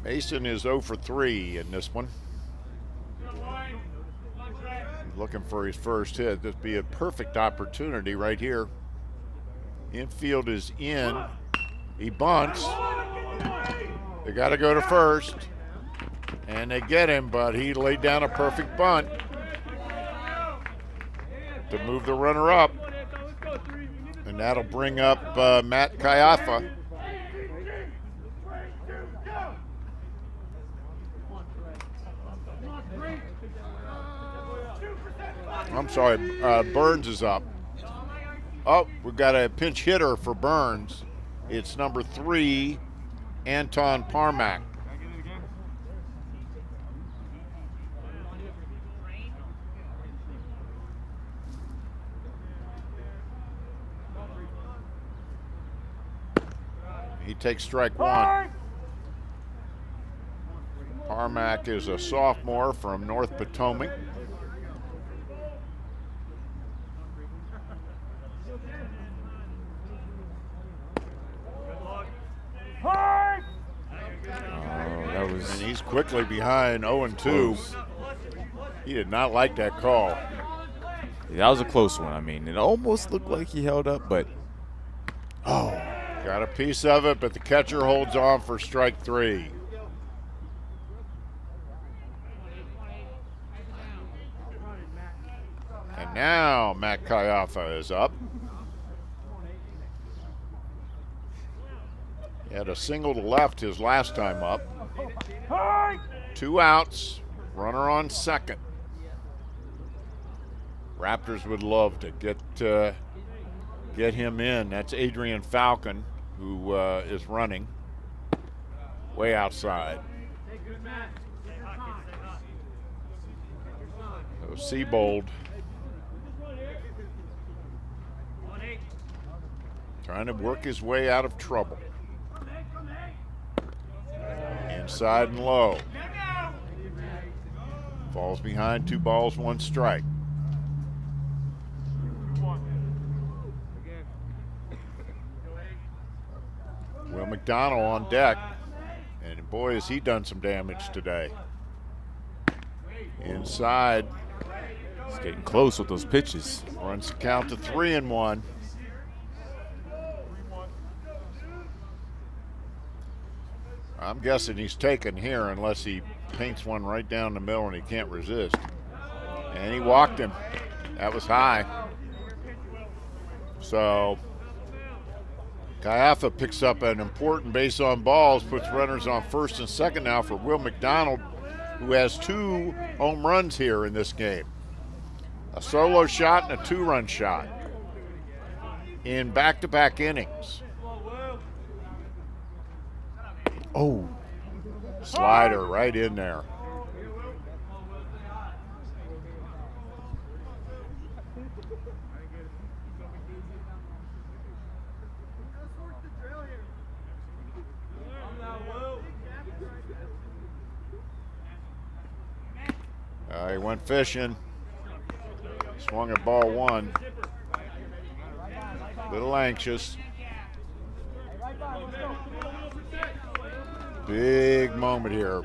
Mason is 0 for 3 in this one. He's looking for his first hit. This would be a perfect opportunity right here. Infield is in. He bunts. They got to go to first. And they get him, but he laid down a perfect bunt to move the runner up. And that'll bring up Matt Kayafa. I'm sorry, Burns is up. Oh, we've got a pinch hitter for Burns. It's number 3, Anton Parmack. He takes strike 1. Parmack is a sophomore from North Potomac. And he's quickly behind 0-2. He did not like that call. Yeah, that was a close one. I mean, it almost looked like he held up, but got a piece of it, but the catcher holds on for strike 3. And now Matt Kayafa is up. He had a single to left his last time up. 2 outs, runner on second. Raptors would love to get him in. That's Adrian Falcon, who is running way outside. So Seabold trying to work his way out of trouble. Inside and low. Falls behind, 2 balls, 1 strike. Will McDonald on deck. And boy, has he done some damage today. Inside. He's getting close with those pitches. Runs the count to 3-1. I'm guessing he's taken here unless he paints one right down the middle and he can't resist. And he walked him. That was high. So Caiafa picks up an important base on balls, puts runners on first and second now for Will McDonald, who has 2 home runs here in this game. A solo shot and a 2-run shot in back-to-back innings. Oh, slider right in there. He went fishing. Swung at ball 1. Little anxious. Big moment here.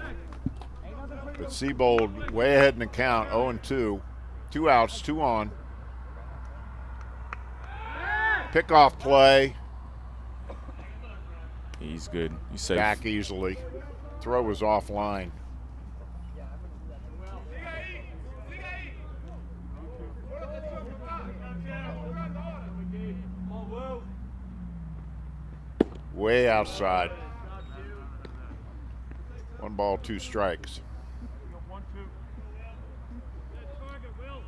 But Seabold way ahead in the count, 0-2. 2 outs, 2 on. Pickoff play. He's good. He's safe. Back easily. Throw was offline. Way outside. 1 ball, 2 strikes.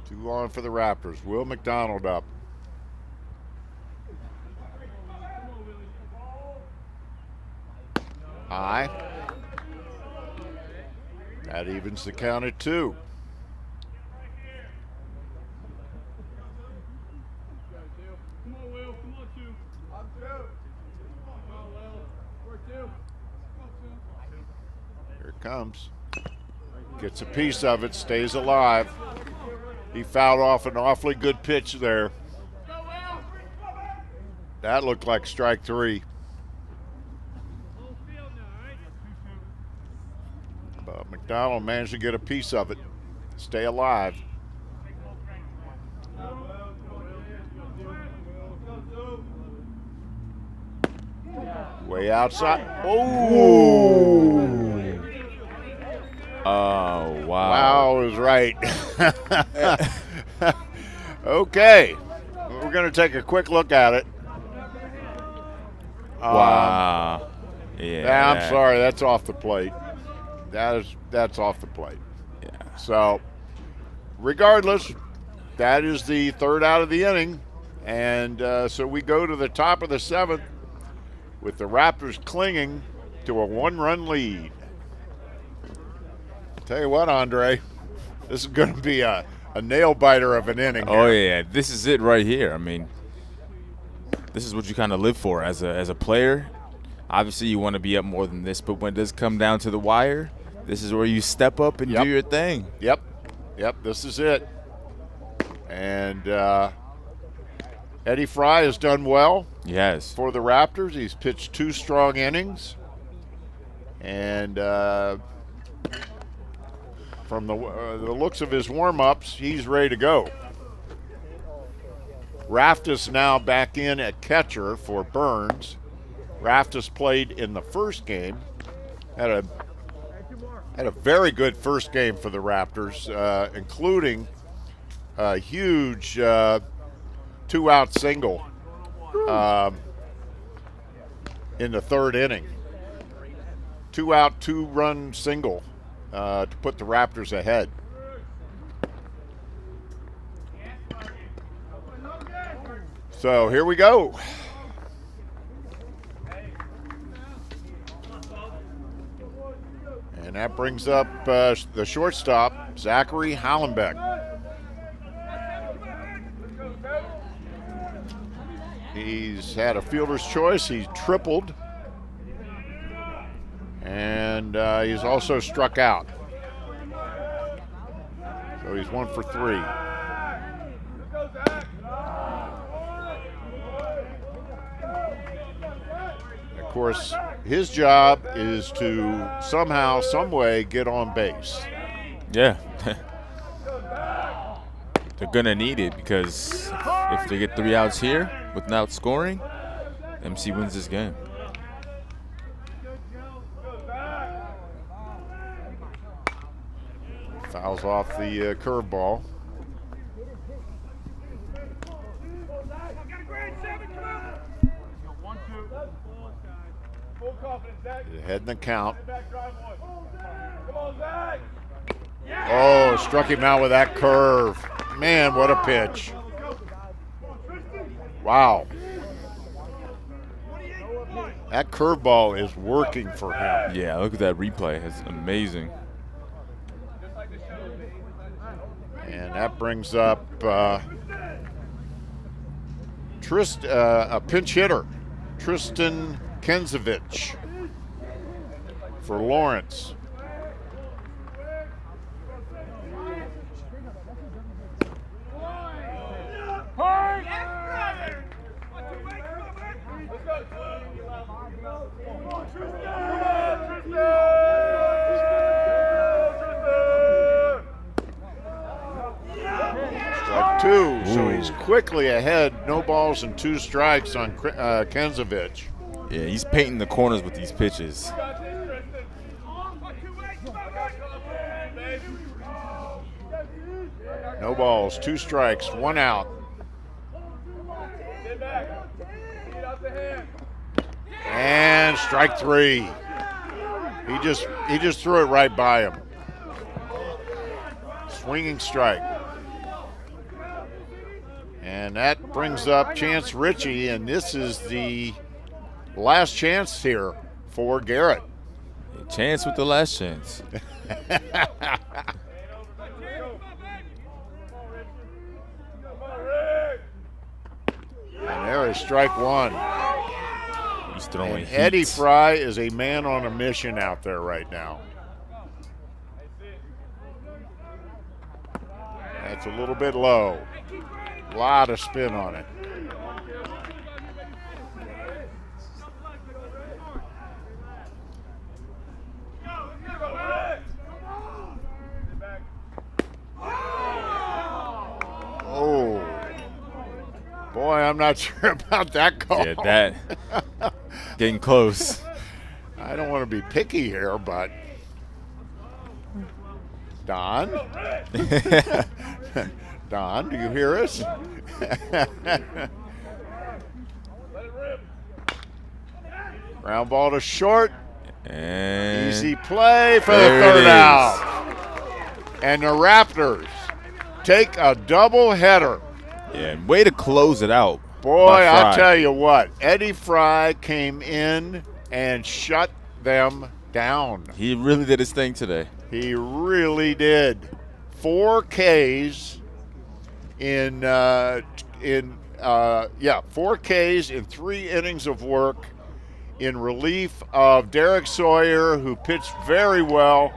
2 on for the Raptors. Will McDonald up. High. That evens the count at 2. Here it comes. Gets a piece of it, stays alive. He fouled off an awfully good pitch there. That looked like strike 3. But McDonald managed to get a piece of it, stay alive. Way outside. Oh! Oh, wow. Wow is right. Okay. We're going to take a quick look at it. Wow. Yeah. I'm sorry. That's off the plate. That's off the plate. Yeah. So, regardless, that is the 3rd out of the inning. And so we go to the top of the 7th with the Raptors clinging to a 1-run lead. Tell you what, Andre, this is going to be a nail biter of an inning. Oh, here. yeah. This is it right here. I mean, this is what you kind of live for as a player. Obviously, you want to be up more than this, but when it does come down to the wire, this is where you step up and do your thing. Yep, this is it. And Eddie Fry has done well. Yes. For the Raptors. He's pitched 2 strong innings. And from the looks of his warm-ups, he's ready to go. Raptors now back in at catcher for Burns. Raptors played in the first game. Had a very good first game for the Raptors, including a huge 2-out single in the 3rd inning. 2-out, 2-run single to put the Raptors ahead. So here we go. And And that brings up the shortstop, Zachary Hallenbeck. He's had a fielder's choice. He's tripled. And he's also struck out. So he's 1 for 3. Of course, his job is to somehow, some way get on base. Yeah. They're going to need it because if they get 3 outs here without scoring, MC wins this game. Fouls off the curveball. Ahead in the count. Oh, struck him out with that curve. Man, what a pitch. Wow. That curveball is working for him. Yeah, look at that replay. It's amazing. And that brings up a pinch hitter, Tristan Kenzovich for Lawrence. Strike 2, so he's quickly ahead. No balls and 2 strikes on Kenzovich. Yeah, he's painting the corners with these pitches. No balls, 2 strikes, 1 out. And strike 3. He just threw it right by him. Swinging strike. And that brings up Chance Ritchie, and this is the last chance here for Garrett. Chance with the last chance. And there is strike 1. He's throwing and Eddie Fry is a man on a mission out there right now. That's a little bit low. A lot of spin on it. Oh, boy, I'm not sure about that call. Yeah, that getting close. I don't want to be picky here, but Don? Don, do you hear us? Ground ball to short. And easy play for the third out. And the Raptors take a double header. Yeah, and way to close it out. Boy, I'll tell you what, Eddie Fry came in and shut them down. He really did his thing today. He really did. 4 Ks in 4 Ks in 3 innings of work in relief of Derek Sawyer, who pitched very well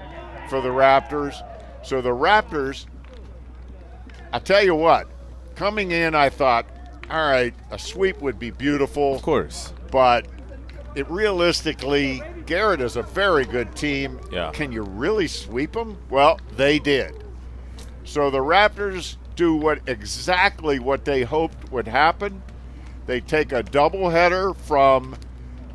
for the Raptors. So the Raptors, I tell you what, coming in, I thought, all right, a sweep would be beautiful. Of course. But realistically, Garrett is a very good team. Yeah. Can you really sweep them? Well, they did. So the Raptors do exactly what they hoped would happen. They take a doubleheader from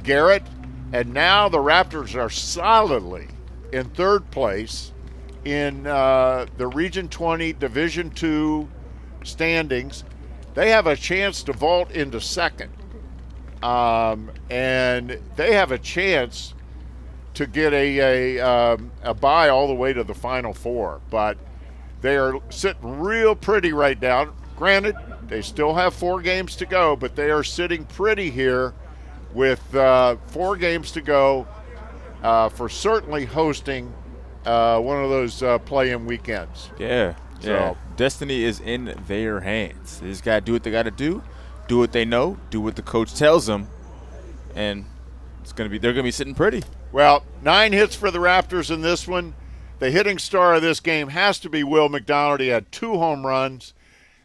Garrett, and now the Raptors are solidly in 3rd place in the Region 20 Division II standings. They have a chance to vault into 2nd. And they have a chance to get a bye all the way to the Final 4. But they are sitting real pretty right now. Granted, they still have 4 games to go, but they are sitting pretty here with 4 games to go for certainly hosting one of those play-in weekends. Yeah. So- Destiny is in their hands. They just got to do what they got to do what they know, do what the coach tells them, and they're going to be sitting pretty. Well, 9 hits for the Raptors in this one. The hitting star of this game has to be Will McDonald. He had 2 home runs.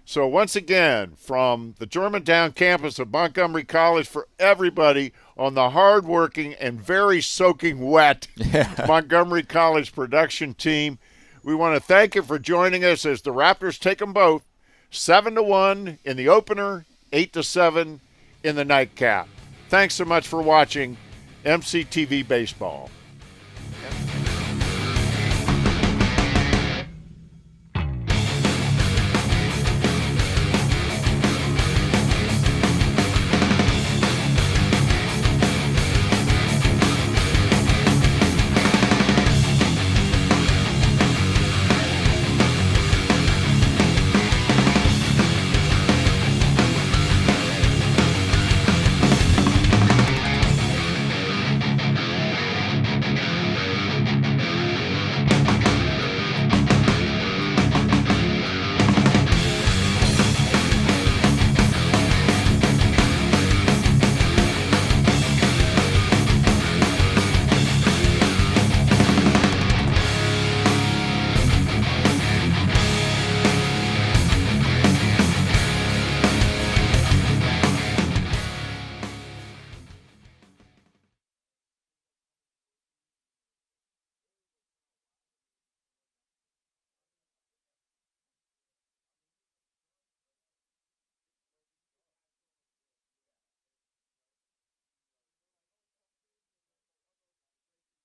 So once again, from the Germantown campus of Montgomery College, for everybody on the hardworking and very soaking wet Montgomery College production team, we want to thank you for joining us as the Raptors take them both 7-1 in the opener, 8-7 in the nightcap. Thanks so much for watching MCTV Baseball.